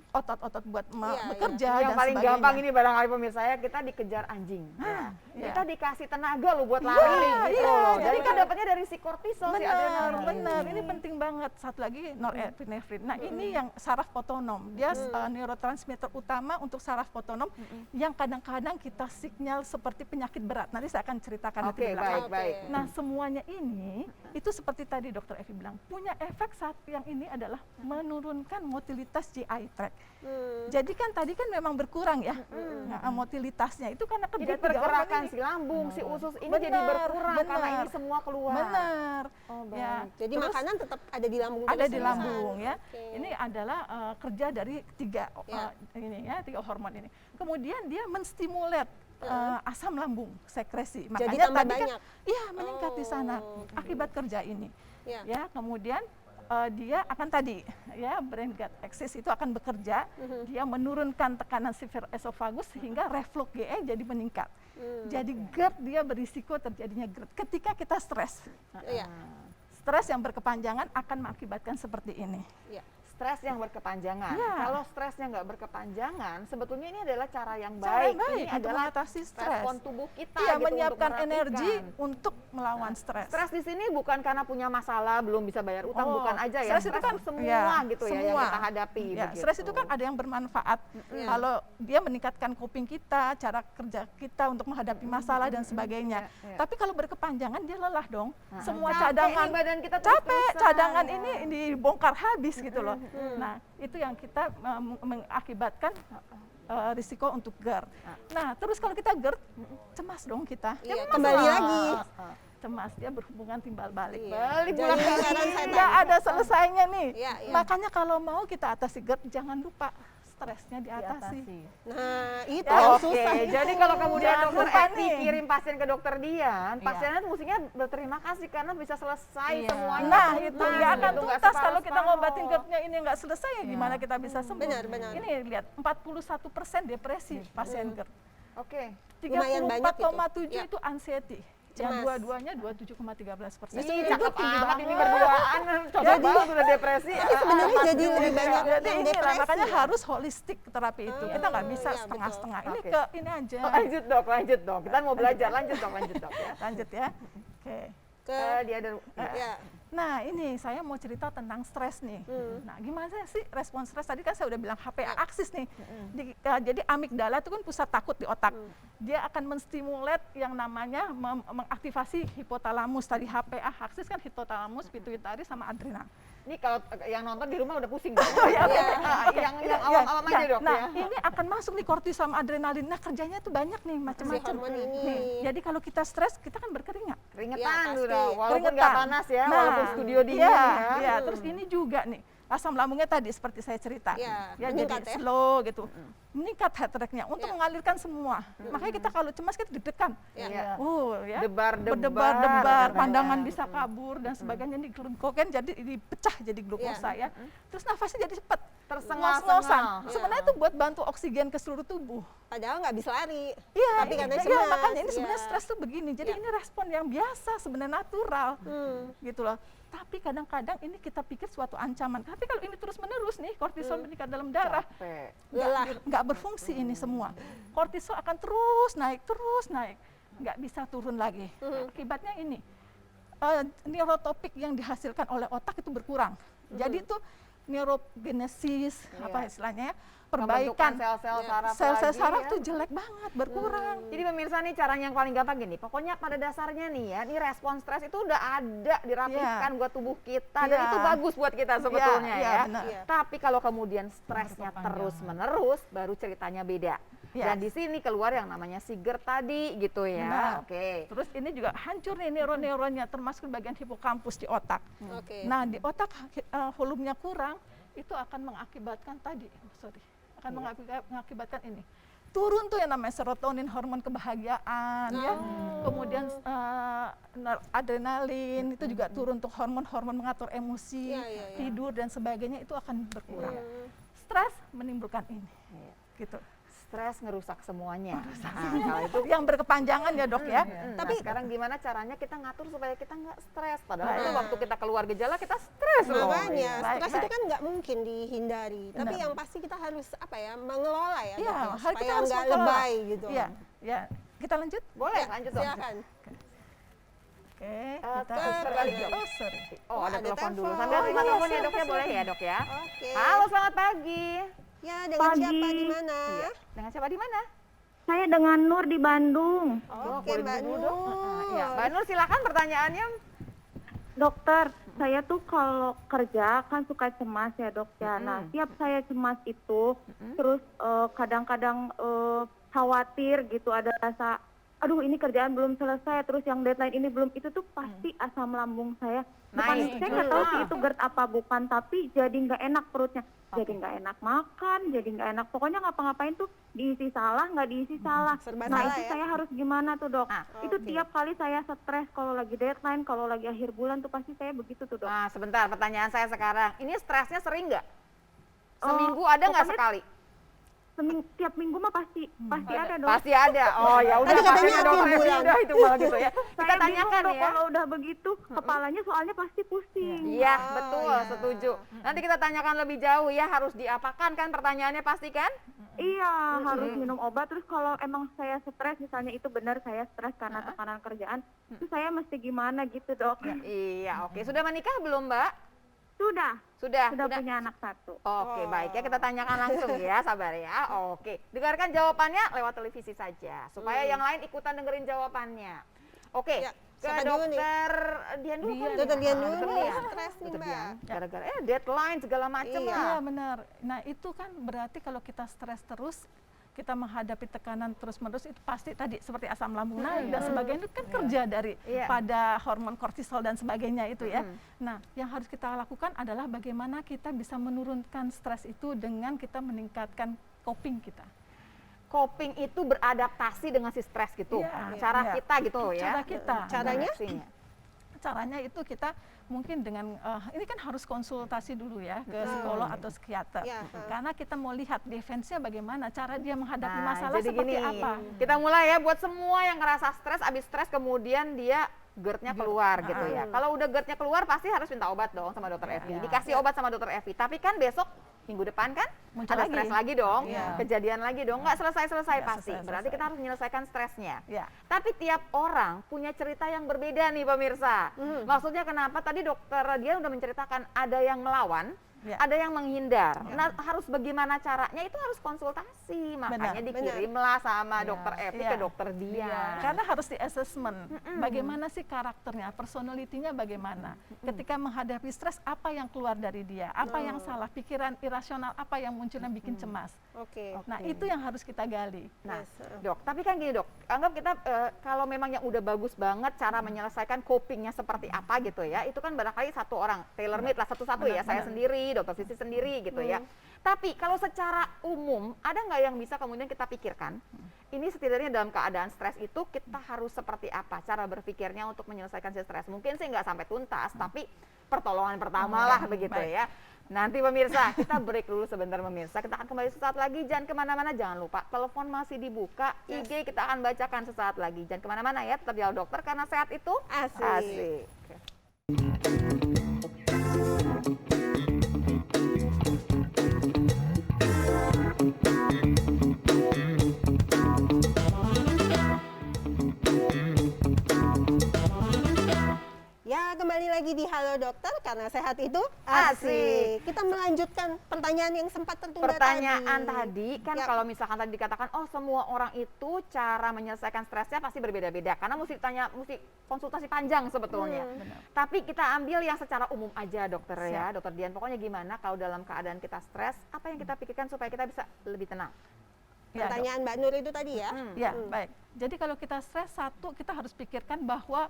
otot-otot buat Iya, bekerja Yang dan paling sebagainya. gampang ini barangkali pemirsa ya, kita dikejar anjing. iya. Kita dikasih tenaga loh buat lari gitu iya. loh. Jadi Jadi kan dapatnya dari si kortisol, si Benar, adrenalin. benar. Ini penting banget. Satu lagi norepinefrin. Nah, ini yang saraf otonom. Dia neurotransmitter utama untuk saraf otonom yang kadang-kadang kita sinyal seperti penyakit berat. Nanti saya akan ceritakan Oke, di belakang. baik. Nah, semuanya ini itu seperti tadi Dokter Evi bilang, punya efek saat yang ini adalah menurunkan motilitas GI tract. Jadi kan tadi kan memang berkurang ya, nah, motilitasnya itu karena kerja Jadi 3 hormon pergerakan ini. si lambung, si usus ini Benar, jadi berkurang karena benar. ini semua keluar. Benar. Oh, baik. Ya, Jadi terus makanan tetap ada di lambung ada terus di terusan. lambung ya. Oke. Ini adalah kerja dari 3 Ya. ini ya, 3 hormon ini. Kemudian dia menstimulat asam lambung sekresi. Jadi Makanya tambah tadi kan banyak. iya meningkat di sana Oh. akibat kerja ini. Ya. Ya, kemudian dia akan tadi ya brain gut axis itu akan bekerja, dia menurunkan tekanan sifir esofagus sehingga reflux GE jadi meningkat. Jadi GERD dia berisiko terjadinya GERD ketika kita stres. Iya. Stres yang berkepanjangan akan mengakibatkan seperti ini. Iya. Stres yang berkepanjangan. Ya. Kalau stresnya nggak berkepanjangan, sebetulnya ini adalah cara yang Cara baik. yang baik Ini untuk adalah mengatasi stres. respon tubuh kita. Iya, gitu, menyiapkan untuk energi merapikan. untuk melawan stres. Stres di sini bukan karena punya masalah, belum bisa bayar utang, Oh, bukan aja ya. stres itu kan semua ya, gitu ya yang semua. kita hadapi. Ya, begitu. stres itu kan ada yang bermanfaat. Kalau dia meningkatkan coping kita, cara kerja kita untuk menghadapi masalah dan sebagainya. Iya, iya. Tapi kalau berkepanjangan dia lelah dong. Semua Capek cadangan nih badan kita capek, terus-terusan, cadangan ya. ini dibongkar habis gitu loh. Nah, itu yang kita mengakibatkan risiko untuk GERD. Nah, terus kalau kita GERD, cemas dong kita. Iya, Cemas kembali lah. lagi. Cemas, dia berhubungan timbal balik. Iya. Balik Jadi bulan lingkaran setan. Nggak ada selesainya nih. Iya, iya. Makanya kalau mau kita atasi GERD, jangan lupa stresnya diatasi. Nah, itu Ya, yang Oke, susah. jadi kalau kemudian Jangan dokter lupa Eti nih. kirim pasien ke dokter Dian, Iya. pasiennya tuh mestinya berterima kasih karena bisa selesai Iya. semuanya. Nah, tuntas itu nggak akan gitu, nggak tuntas kalau kita separuh-separuh. ngobatin GERD-nya ini nggak selesai, ya gimana kita bisa sembuh? Benar, benar. Ini lihat, 41% depresi pasien GERD. Oke. Lumayan banyak itu. 34,7 Ya. itu anxiety. Cemas. Yang dua-duanya 27,13%. Ih, cakep amat ini berduaan, cocok banget udah depresi. Sebenarnya jadi lebih banyak Jadi yang inilah depresi. makanya harus holistik terapi itu. Kita nggak bisa iya, setengah-setengah. Ini Oke. ke ini aja. Lanjut dok, lanjut dok. Kita mau belajar, lanjut dok ya. Lanjut ya. Oke. Ke Dia ada ya. Nah, ini saya mau cerita tentang stres nih. Nah, gimana sih respon stres? Tadi kan saya udah bilang HPA aksis nih. Jadi amigdala itu kan pusat takut di otak. Dia akan menstimulat yang namanya mengaktifasi hipotalamus. Tadi HPA aksis kan hipotalamus, pituitari sama adrenal. ini kalau yang nonton di rumah udah pusing. Dok. ya, oke. Yang awam-awam aja dok Nah, ya. ini akan masuk nih kortisol sama adrenalin. Nah, kerjanya tuh banyak nih macam-macam. Si hormon ini. Nih, jadi kalau kita stres, kita kan berkeringat. Keringetan Ya, pasti. udah, walaupun Keringetan. nggak panas ya, Nah, walaupun studio dingin iya, ya. iya. Terus ini juga nih, asam lambungnya tadi seperti saya cerita. Iya, Ya, jadi meningkat ya. slow gitu. meningkat heart rate-nya untuk mengalirkan semua. Makanya kita kalau cemas kita deg-degan. Iya. Ya. Debar-debar Berdebar-debar, katanya. pandangan bisa kabur dan sebagainya. Ini glukogen jadi dipecah jadi glukosa ya. Terus nafasnya jadi cepat. Tersengal-sengal. Sebenarnya itu buat bantu oksigen ke seluruh tubuh. Padahal nggak bisa lari. Iya, Tapi karena iya, cemas. makanya ini sebenarnya Iya. stres tuh begini. Jadi ini respon yang biasa, sebenarnya natural, gitu loh. Tapi kadang-kadang ini kita pikir suatu ancaman. Tapi kalau ini terus-menerus nih, kortisol meningkat dalam darah, Capek. nggak berfungsi ini semua. Kortisol akan terus naik, nggak bisa turun lagi. Akibatnya ini, neurotropik yang dihasilkan oleh otak itu berkurang. Jadi itu neurogenesis, apa istilahnya, Pembentukan perbaikan sel-sel saraf sel-sel lagi, saraf ya. tuh jelek banget, berkurang. Jadi pemirsa nih caranya yang paling gampang gini, pokoknya pada dasarnya nih ya, ini respon stres itu udah ada dirapihkan buat tubuh kita dan Iya. itu bagus buat kita sebetulnya Iya, ya. benar. Iya. Tapi kalau kemudian stresnya terus menerus, baru ceritanya beda. Iya. Dan di sini keluar yang namanya si GERD tadi gitu ya. Benar. Oke. Terus ini juga hancur nih neuron-neuronnya, termasuk bagian hipokampus di otak. Oke. Nah, di otak volumenya kurang, itu akan mengakibatkan akan mengakibatkan ini. Turun tuh yang namanya serotonin, hormon kebahagiaan, ya. Kemudian adrenalin itu juga turun tuh, hormon-hormon mengatur emosi, Iya, iya, iya. tidur dan sebagainya itu akan berkurang. Stres menimbulkan ini, gitu. Stres ngerusak semuanya. Nah, kalau itu Yang berkepanjangan ya dok ya. tapi sekarang gimana caranya kita ngatur supaya kita nggak stres? Padahal itu waktu kita keluar gejala kita stres loh. Makanya Baik, stres itu kan nggak mungkin dihindari. Tapi yang pasti kita harus mengelola ya, Iya, Dok, kita supaya harus nggak mengelola. lebay gitu. Iya, ya. Kita lanjut. Boleh lanjut dong. Silakan. Oke, kita terbalik, Dok. oh sorry. Oh, ada ada telepon dulu. telepon. Sambil Oh, terima iya, telepon ya silakan, dok ya, boleh silakan. ya dok ya. Oke. Halo, selamat pagi. Ya, dengan Pagi. siapa di mana? Iya. Dengan siapa di mana? Saya dengan Nur di Bandung. Oke, boleh Mbak dulu, Nur. Dok. Iya, Mbak Nur silakan pertanyaannya. Dokter, saya tuh kalau kerja kan suka cemas ya dok ya. Nah, tiap saya cemas itu, terus kadang-kadang khawatir gitu, ada rasa, aduh ini kerjaan belum selesai, terus yang deadline ini belum, itu tuh pasti asam lambung saya. Bukan, Nice. saya nggak tahu sih itu GERD apa bukan, tapi jadi nggak enak perutnya. Jadi nggak enak makan, jadi nggak enak. Pokoknya ngapa-ngapain tuh diisi salah, nggak diisi salah. Serba Nah salah itu ya? saya harus gimana tuh dok? Ah, Itu tiap kali saya stres kalau lagi deadline, kalau lagi akhir bulan tuh pasti saya begitu tuh dok. Nah, sebentar pertanyaan saya sekarang. Ini stresnya sering nggak? Seminggu ada nggak pokoknya sekali? Tiap minggu mah pasti ada dok. Pasti ada. Oh ya udah, Tadi katanya makanya akhir dokter Evi bulan. udah itu malah gitu ya. Kita Saya tanyakan bingung, Dok, ya. kalau udah begitu kepalanya soalnya pasti pusing. Iya, Oh, betul, iya. setuju. Nanti kita tanyakan lebih jauh ya, harus diapakan kan pertanyaannya pasti kan? Iya, harus minum obat. Terus kalau emang saya stres, misalnya itu benar saya stres karena tekanan kerjaan, itu saya mesti gimana gitu dok? Iya, oke. Sudah menikah belum, Mbak? Sudah Sudah. punya anak satu. Oke, baik ya, kita tanyakan langsung ya, sabar ya. Oke, dengarkan jawabannya lewat televisi saja, supaya yang lain ikutan dengerin jawabannya. Oke, Ya, ke siapa dulu nih? dokter Dian dulu. kali Dokter ya? Dian Ah, dulu dokter nih, Dian. stres nih, Dokter Mbak. Dian, gara-gara deadline segala macam Iya. lah. Iya benar. Nah itu kan berarti kalau kita stres terus, kita menghadapi tekanan terus-menerus, itu pasti tadi seperti asam lambung naik dan sebagainya, itu kan kerja dari Iya. pada hormon kortisol dan sebagainya itu ya. Nah yang harus kita lakukan adalah bagaimana kita bisa menurunkan stres itu dengan kita meningkatkan coping kita. Coping itu beradaptasi dengan si stres gitu. Iya, Cara iya. kita gitu ya. Cara kita. Caranya? Bereaksinya. Caranya itu kita mungkin dengan ini kan harus konsultasi dulu ya ke psikolog atau psikiater. Ya, Karena kita mau lihat defense-nya bagaimana, cara dia menghadapi Nah, masalah jadi seperti gini, apa. kita mulai ya buat semua yang ngerasa stres, abis stres kemudian dia GERD-nya keluar gitu ya. Kalau udah GERD-nya keluar pasti harus minta obat dong sama dokter Evi. Dikasih obat sama dokter Evi. Tapi kan besok minggu depan kan Muncul ada lagi. stres lagi dong, Iya. kejadian lagi dong. Nggak selesai-selesai Nggak pasti. selesai-selesai. Berarti kita harus menyelesaikan stresnya. Ya. Tapi tiap orang punya cerita yang berbeda nih pemirsa. Maksudnya kenapa? Tadi dokter dia udah menceritakan ada yang melawan, Ya. ada yang menghindar. Nah, harus bagaimana caranya itu harus konsultasi. Makanya Benar. dikirimlah sama dokter Evi Iya. ke dokter dia. Iya, karena harus di assessment. Bagaimana sih karakternya, personalitinya bagaimana. Ketika menghadapi stres, apa yang keluar dari dia, apa yang salah, pikiran irasional apa yang munculnya bikin cemas. Oke. Nah, itu yang harus kita gali. Nah, dok, tapi kan gini dok, anggap kita kalau memang yang udah bagus banget cara menyelesaikan copingnya seperti apa gitu ya, itu kan barangkali satu orang, tailor made lah satu-satu ya, saya sendiri, dokter Sisi sendiri gitu ya. Tapi kalau secara umum, ada nggak yang bisa kemudian kita pikirkan? Ini setidaknya dalam keadaan stres itu kita harus seperti apa cara berpikirnya untuk menyelesaikan si stres? Mungkin sih nggak sampai tuntas, tapi pertolongan pertama lah begitu ya. Nanti pemirsa, kita break dulu sebentar pemirsa. Kita akan kembali sesaat lagi, jangan kemana-mana, jangan lupa telepon masih dibuka, IG kita akan bacakan sesaat lagi. Jangan kemana-mana ya, tetap jalan dokter karena sehat itu asik. Ya, kembali lagi di Halo Dokter karena sehat itu Asik. Kita melanjutkan pertanyaan yang sempat tertunda Pertanyaan tadi kan Yap. kalau misalkan tadi dikatakan oh semua orang itu cara menyelesaikan stresnya pasti berbeda-beda karena mesti konsultasi panjang sebetulnya. Tapi kita ambil yang secara umum aja dokter ya, dokter Dian. Pokoknya gimana kalau dalam keadaan kita stres, apa yang kita pikirkan supaya kita bisa lebih tenang? Ya, Dok. Pertanyaan Mbak Nur itu tadi ya. Ya, baik. Jadi kalau kita stres, satu kita harus pikirkan bahwa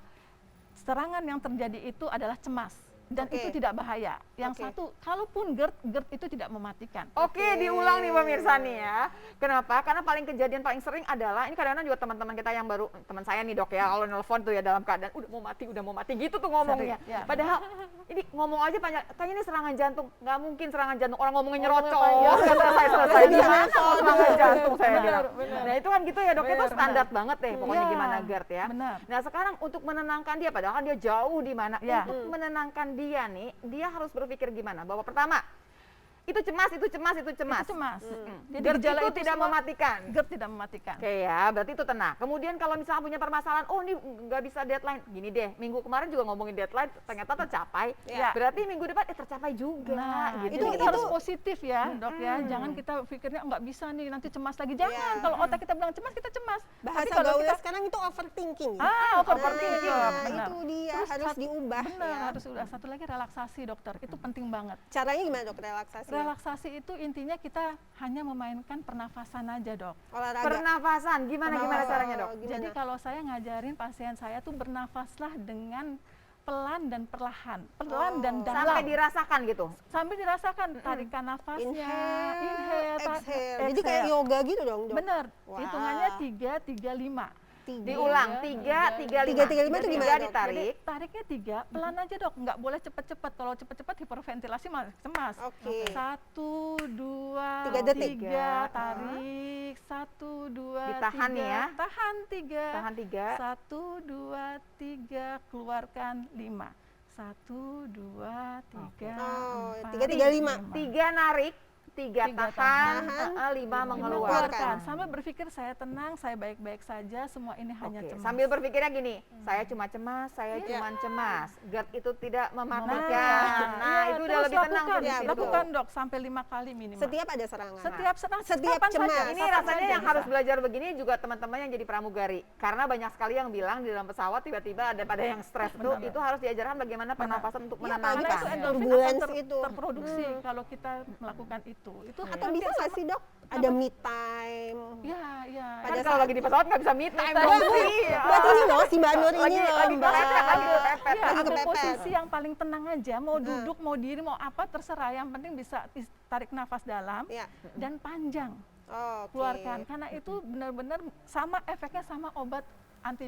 serangan yang terjadi itu adalah cemas dan Oke. itu tidak bahaya. Yang Oke. satu, kalaupun GERD itu tidak mematikan. Oke, diulang nih pemirsa nih ya. Kenapa? Karena kejadian paling sering adalah, ini kadang-kadang juga teman-teman kita yang baru, teman saya nih dok ya, kalau nelfon tuh ya dalam keadaan udah mau mati gitu tuh ngomongnya. Sering, ya. Padahal ini ngomong aja banyak, kayaknya ini serangan jantung. Nggak mungkin serangan jantung, orang ngomongnya nyerocos. Selesai di mana serangan jantung saya bilang. Nah itu kan gitu ya dok, itu standar banget deh pokoknya Ya, gimana GERD ya. benar. Nah sekarang untuk menenangkan dia, padahal kan dia jauh di mana, Ya. untuk menenangkan dia nih, dia harus berpikir gimana? Bahwa pertama, itu cemas. Itu cemas. Jadi GERD gejala itu itu tidak semua mematikan. GERD tidak mematikan. Oke ya, berarti itu tenang. Kemudian kalau misalnya punya permasalahan, oh ini nggak bisa deadline. Gini deh, minggu kemarin juga ngomongin deadline, ternyata tercapai. Ya. Berarti minggu depan tercapai juga. Nah, gitu. itu kita harus positif ya, dok ya. Jangan kita pikirnya nggak bisa nih, nanti cemas lagi. Jangan. Kalau otak kita bilang cemas, kita cemas. Bahasa Tapi kalau gaulnya kita sekarang itu overthinking. overthinking. Nah, Benar. itu dia Terus harus diubah Benar, ya. harus udah. Satu lagi relaksasi, dokter. Itu penting banget. Caranya gimana dok relaksasi? Relaksasi itu intinya kita hanya memainkan pernafasan aja, dok. Olahraga. Pernafasan, gimana caranya dok? Gimana? Jadi kalau saya ngajarin pasien saya tuh bernafaslah dengan pelan dan perlahan, pelan dan dalam. Sampai dirasakan gitu. Sambil dirasakan tarikan nafasnya, inhale, exhale. Jadi kayak yoga gitu dong dok? Bener, Wah. hitungannya 3-3-5. Diulang, 3-3-5. 3-3-5 itu gimana, Dok? ditarik. Tariknya 3, pelan aja dok, nggak boleh cepet-cepet. Kalau cepet-cepet hiperventilasi malah cemas. Oke. 1, 2, 3 detik. 3, tarik. 1, 2, Ditahan 3. nih ya. Tahan 3. Tahan 3. 1, 2, 3, keluarkan 5. 1, 2, 3, Oh, 4, 3-3-5. 3 narik, 3 Tiga tahan, tahan, 5 mengeluarkan. mengeluarkan. Sambil berpikir saya tenang, saya baik-baik saja, semua ini hanya Oke, cemas. sambil berpikirnya gini, saya cuma cemas, saya cuma cemas. GERD itu tidak mematikan. Nah, Iya, itu udah terus lebih tenang tuh lakukan, di Ya, situ. lakukan dok sampai 5 kali minimal. Setiap ada serangan. Setiap Setiap kapan cemas. saja, Ini kapan rasanya saja yang bisa. harus belajar begini juga teman-teman yang jadi pramugari. Karena banyak sekali yang bilang di dalam pesawat tiba-tiba ada pada yang stres itu harus diajarkan bagaimana pernapasan untuk Iya, Karena itu menenangkan. endorfin Turbulence akan itu. terproduksi kalau kita melakukan itu. Itu Atau hampir bisa nggak sama- sih dok? Ada me time. Ya, ya. Kan pada kalau saat- lagi di pesawat nggak bisa me time time dong. dong. Iya. Buat ini loh, si Mbak Nur ini Lagi loh, kepepet, Mbak. lagi kepepet. Iya, lagi ambil kepepet. posisi yang paling tenang aja, mau duduk, mau diri, mau apa terserah. Yang penting bisa tarik nafas dalam Iya. dan panjang. Oke. Keluarkan. Karena itu benar-benar sama efeknya sama obat anti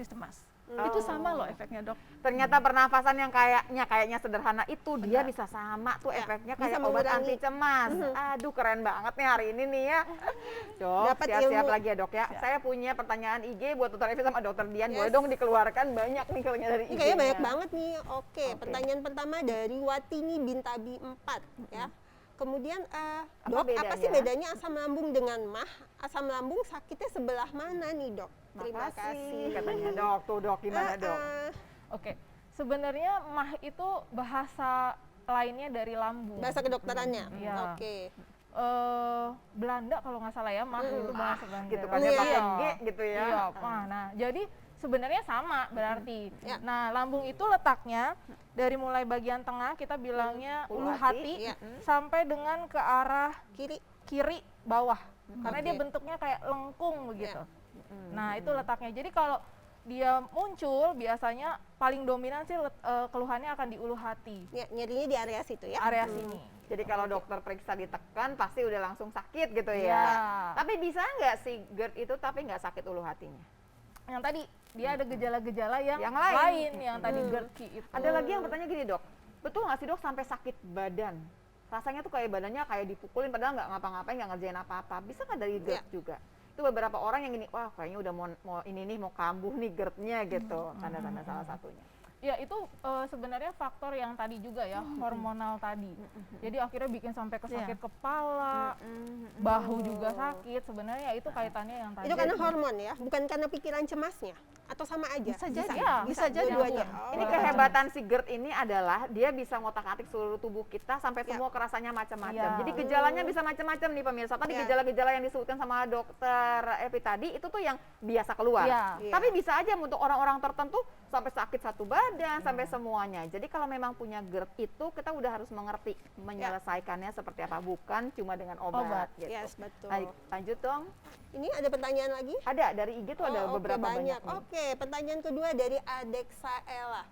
cemas. Itu sama loh efeknya dok. Ternyata pernafasan yang kayaknya sederhana itu dia bisa sama tuh efeknya bisa kayak obat mengurangi. anti cemas. Aduh keren banget nih hari ini nih ya. Dok, Dapat siap-siap ilmu. lagi ya dok ya. Saya punya pertanyaan IG buat Dr. Evi sama Dr. Dian. Boleh Yes. dong dikeluarkan banyak nih kalau dari Ini IG. kayaknya banyak banget nih. Oke, pertanyaan pertama dari Watini Bintabi 4 ya. Kemudian dok, apa sih bedanya asam lambung dengan MAH? Asam lambung sakitnya sebelah mana nih dok? Terima Makasih katanya dok. Tuh dok gimana dok? Oke, sebenarnya MAH itu bahasa lainnya dari lambung. Bahasa kedokterannya. Iya. Oke. Belanda kalau nggak salah ya, MAH itu bahasa Belanda. Gitu kan ya Iya. pakai G gitu ya. Iya, nah jadi sebenarnya sama berarti. Ya. Nah, lambung itu letaknya dari mulai bagian tengah kita bilangnya ulu hati Iya. sampai dengan ke arah Kiri. kiri bawah. Karena dia Oke. bentuknya kayak lengkung begitu. Ya. Nah, itu letaknya. Jadi kalau dia muncul biasanya paling dominan sih keluhannya akan di ulu hati, Nyerinya di area situ ya. area sini. Jadi kalau dokter periksa ditekan pasti udah langsung sakit gitu ya. Iya. Tapi bisa nggak sih GERD itu tapi nggak sakit ulu hatinya? Yang tadi dia ada gejala-gejala yang lain. lain yang tadi GERD itu. Ada lagi yang bertanya gini dok, betul nggak sih dok sampai sakit badan? Rasanya tuh kayak badannya kayak dipukulin padahal nggak ngapa-ngapain, nggak ngerjain apa-apa. Bisa nggak dari GERD juga? Itu beberapa orang yang gini, wah kayaknya udah mau ini nih mau kambuh nih GERD-nya gitu. Tanda-tanda salah satunya. Ya itu sebenarnya faktor yang tadi juga ya, hormonal tadi. Jadi akhirnya bikin sampai ke sakit kepala, bahu juga sakit. Sebenarnya itu kaitannya yang tadi. Itu karena hormon ya, bukan karena pikiran cemasnya atau sama aja? Bisa jadi. Ya, bisa jadi dua-duanya. Ini kehebatan si GERD ini adalah dia bisa ngotak-atik seluruh tubuh kita sampai semua kerasanya macam-macam. Ya. Jadi gejalanya bisa macam-macam nih pemirsa. Tadi Ya. gejala-gejala yang disebutkan sama dokter Evi tadi itu tuh yang biasa keluar. Ya. Tapi bisa aja untuk orang-orang tertentu sampai sakit satu badan, sampai semuanya. Jadi kalau memang punya GERD itu kita udah harus mengerti menyelesaikannya seperti apa, bukan cuma dengan obat. Gitu. Yes, betul. Baik, lanjut dong. Ini ada pertanyaan lagi? Ada dari IG tuh ada Oh, oke, beberapa banyak. nih. Oke, pertanyaan kedua dari Adeksa Ella.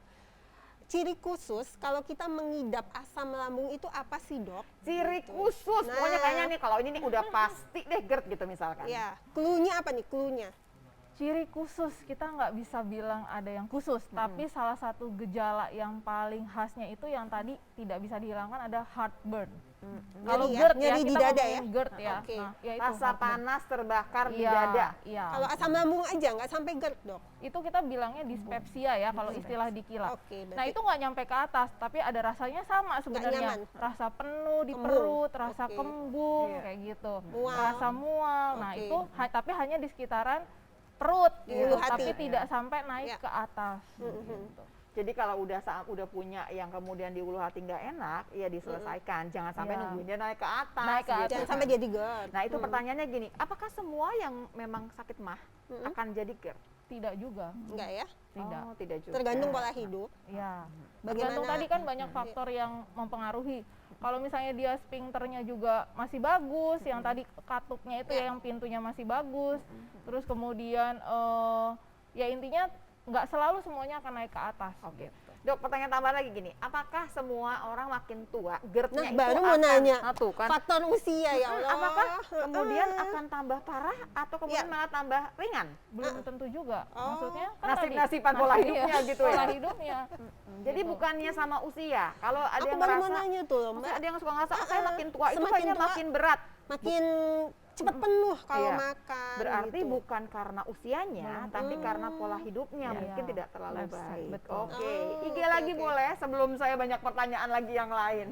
Ciri khusus kalau kita mengidap asam lambung itu apa sih dok? Ciri khusus, Nah. pokoknya kayaknya nih kalau ini nih udah pasti deh GERD gitu misalkan. Ya, clue-nya apa nih clue-nya? Ciri khusus kita nggak bisa bilang ada yang khusus, tapi salah satu gejala yang paling khasnya itu yang tadi tidak bisa dihilangkan ada heartburn. Kalau Nyeri ya? GERD ya, Nyeri di kita dada ngomongin ya? GERD ya. Oke. Nah, ya itu Rasa heartburn. panas terbakar di Iya, dada. iya. Kalau asam lambung aja nggak sampai GERD dok? Itu kita bilangnya dispepsia ya kalau istilah dikilap. Oke, Nah berarti itu nggak nyampe ke atas, tapi ada rasanya sama nyaman. sebenarnya. Rasa penuh di Kembung. perut, rasa Oke. kembung Iya. kayak gitu. Mual. Rasa mual. Nah Oke. itu tapi hanya di sekitaran perut Di gitu, ulu hati. tapi tidak sampai naik Ya. ke atas. Mhm. Gitu. Jadi kalau udah punya yang kemudian di ulu hati nggak enak, ya diselesaikan. Jangan sampai Iya. nungguin dia naik ke atas. Naik ke gitu. atas. Jangan sampai jadi GERD. Nah itu pertanyaannya gini, apakah semua yang memang sakit mah akan jadi GERD? Tidak juga, Enggak ya? tidak. Oh, tidak juga. Tergantung pola hidup. Ya. Bagaimana- Tergantung tadi kan banyak faktor yang mempengaruhi. Kalau misalnya dia sphincternya juga masih bagus, yang tadi katupnya itu ya yang pintunya masih bagus, terus kemudian ya intinya nggak selalu semuanya akan naik ke atas. Oke. Dok, pertanyaan tambahan lagi gini, apakah semua orang makin tua GERD-nya Nah, itu baru mau akan nanya. tuh kan? Faktor usia ya Allah. Apakah kemudian akan tambah parah atau kemudian Ya. malah tambah ringan? Belum tentu juga. Oh. Maksudnya kan Nasib-nasiban pola iya, hidupnya gitu ya? Pola hidupnya. Jadi bukannya sama usia. Kalau ada Aku yang baru mau ngerasa, nanya tuh loh, maksudnya Mbak. ada yang suka ngerasa, "Oh, saya makin tua, itu Semakin kayaknya tua, makin berat." Makin cepat penuh kalau Iya. makan. Berarti gitu. bukan karena usianya, tapi karena pola hidupnya Iya. mungkin tidak terlalu Lifestyle, baik. betul. Oke, Oh, IG oke, lagi oke. boleh sebelum saya banyak pertanyaan lagi yang lain.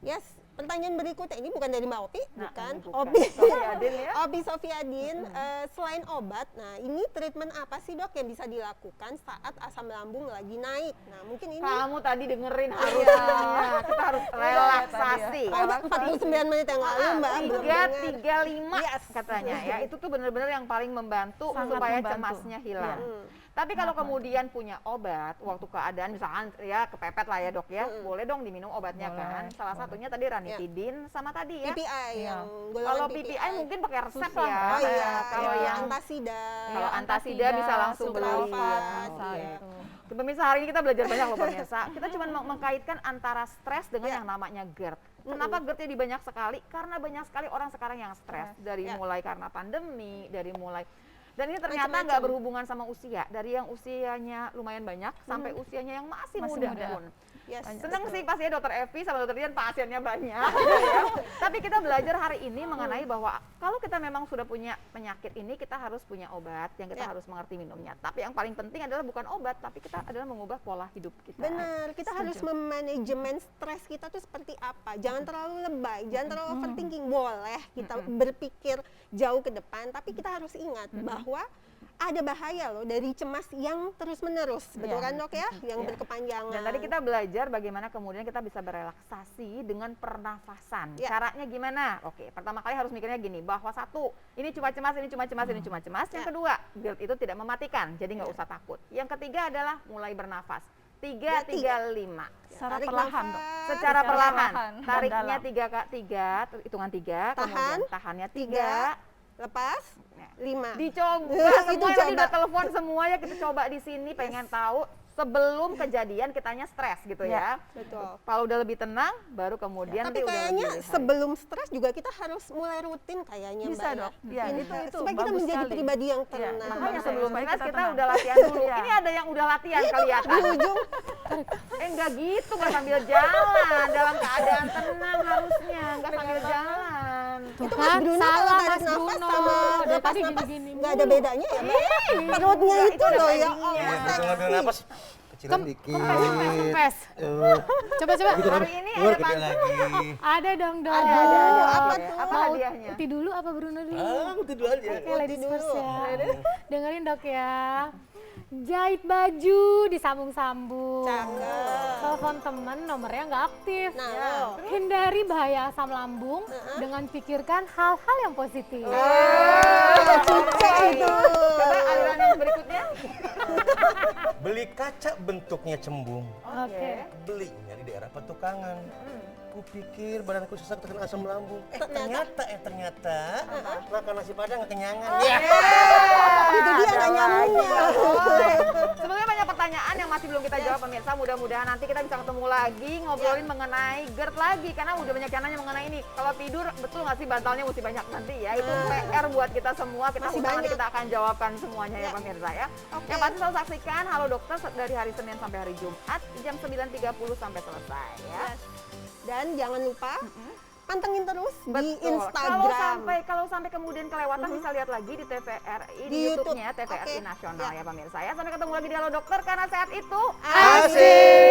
Yes, pertanyaan berikutnya ini bukan dari Mbak Opi, Nah, bukan. ini bukan. Opi Sofiadin ya. Opi Sofiadin, selain obat, nah ini treatment apa sih dok yang bisa dilakukan saat asam lambung lagi naik? Nah mungkin ini Kamu tadi dengerin harusnya. Kita harus relaksasi. oh, udah 49 menit yang lalu Mbak. belum dengar. 3-3-5 Yes. katanya ya. Itu tuh benar-benar yang paling membantu Sangat supaya membantu. cemasnya hilang. Iya. Tapi kalau kemudian punya obat, waktu keadaan misalkan ya kepepet lah ya dok ya, boleh dong diminum obatnya kan. Salah satunya tadi ranitidin sama tadi ya. PPI yang Kalau golongan PPI mungkin pakai resep Susah, ya. Oh iya, Kalau yang antasida. Kalau antasida bisa langsung beli. Sulfat, bisa iya. itu. Pemirsa, hari ini kita belajar banyak loh pemirsa. Kita cuma mengkaitkan antara stres dengan yang namanya GERD. Kenapa GERD jadi banyak sekali? Karena banyak sekali orang sekarang yang stres. Dari mulai karena pandemi, dan ini ternyata Macam-macam. nggak berhubungan sama usia. Dari yang usianya lumayan banyak sampai usianya yang masih muda pun. Yes. Seneng sih pastinya dokter Evi sama dokter Dian pasiennya banyak gitu ya. Tapi kita belajar hari ini mengenai bahwa kalau kita memang sudah punya penyakit ini, kita harus punya obat yang kita harus mengerti minumnya. Tapi yang paling penting adalah bukan obat, tapi kita adalah mengubah pola hidup kita. Benar, kita harus memanajemen stres kita tuh seperti apa. Jangan terlalu lebay, jangan terlalu overthinking. Boleh kita berpikir jauh ke depan, tapi kita harus ingat bahwa ada bahaya loh dari cemas yang terus-menerus. Betul kan dok ya? Yang berkepanjangan. Dan tadi kita belajar bagaimana kemudian kita bisa berelaksasi dengan pernafasan. Caranya gimana? Oke, pertama kali harus mikirnya gini, bahwa satu, ini cuma cemas, ini cuma cemas, ini cuma cemas. Yang kedua, GERD itu tidak mematikan, jadi nggak usah takut. Yang ketiga adalah mulai bernafas. 3-3-5. Secara Tarik perlahan, nafas. Dok. Secara perlahan. perlahan, Tariknya dalam. 3, hitungan 3, kemudian tahannya 3, lepas 5. Dicoba Itu semua yang tadi coba. udah telepon semuanya kita coba di sini pengen tahu sebelum kejadian kitanya stres gitu ya. Betul. Kalau udah lebih tenang baru kemudian Tapi nanti udah kayaknya lebih sebelum stres juga kita harus mulai rutin kayaknya Bisa, Mbak Dok. Ya, Ini itu supaya kita bagus menjadi sekali. pribadi yang Iya, tenang. makanya Bagus, sebelum supaya stres kita kita tenang. udah latihan dulu. Iya. Ini ada yang udah latihan kelihatan. Di ujung Enggak gitu, nggak sambil jalan dalam keadaan tenang harusnya, nggak sambil jalan. Tuh itu kan, Mas Bruno salah kalau Mas tarik nafas Bruno. sama Dari lepas tadi nafas gini-gini nggak ada mulu. bedanya ya Mbak? Perutnya Enggak, itu ada loh ya paddingnya. Iya, Allah. betul ngambil napas. Kecilan dikit. Kempes. Coba. Gitu kan. Hari ini Keluar ada gede pantun. lagi. Ada dong. Ada. Apa Oke. tuh? Apa Mau hadiahnya? Uti dulu apa Bruno dulu? Ah, tidur aja. Oke, ladies dulu. first ya. Dengerin dok ya. Jahit baju disambung-sambung. Cakep. Telepon temen nomornya nggak aktif. Nah, Hindari bahaya asam lambung dengan pikirkan hal-hal yang positif. cuca itu. Coba aliran yang berikutnya. Beli kaca bentuknya cembung. Oke. Belinya di daerah petukangan. Kupikir badanku sesak terkena asam lambung. Ternyata makan nasi padang nggak kenyangan. Ya. Itu dia nggak nyambungnya. Sebenarnya banyak pertanyaan yang masih belum kita jawab pemirsa. Mudah-mudahan nanti kita bisa ketemu lagi ngobrolin mengenai GERD lagi karena udah banyak yang nanya mengenai ini. Kalau tidur betul nggak sih bantalnya mesti banyak nanti ya. Itu PR buat kita semua. Kita Masih nanti banyak. kita akan jawabkan semuanya ya Ya. pemirsa ya. Oke. Yang pasti selalu saksikan Halo Dokter dari hari Senin sampai hari Jumat jam 9.30 sampai selesai ya. Dan jangan lupa pantengin terus di Betul. Instagram. Kalau sampai kemudian kelewatan bisa lihat lagi di TVRI di Di YouTube. YouTube-nya TVRI Oke. Nasional Ya. ya pemirsa ya. Sampai ketemu lagi di Halo Dokter karena sehat itu Asik.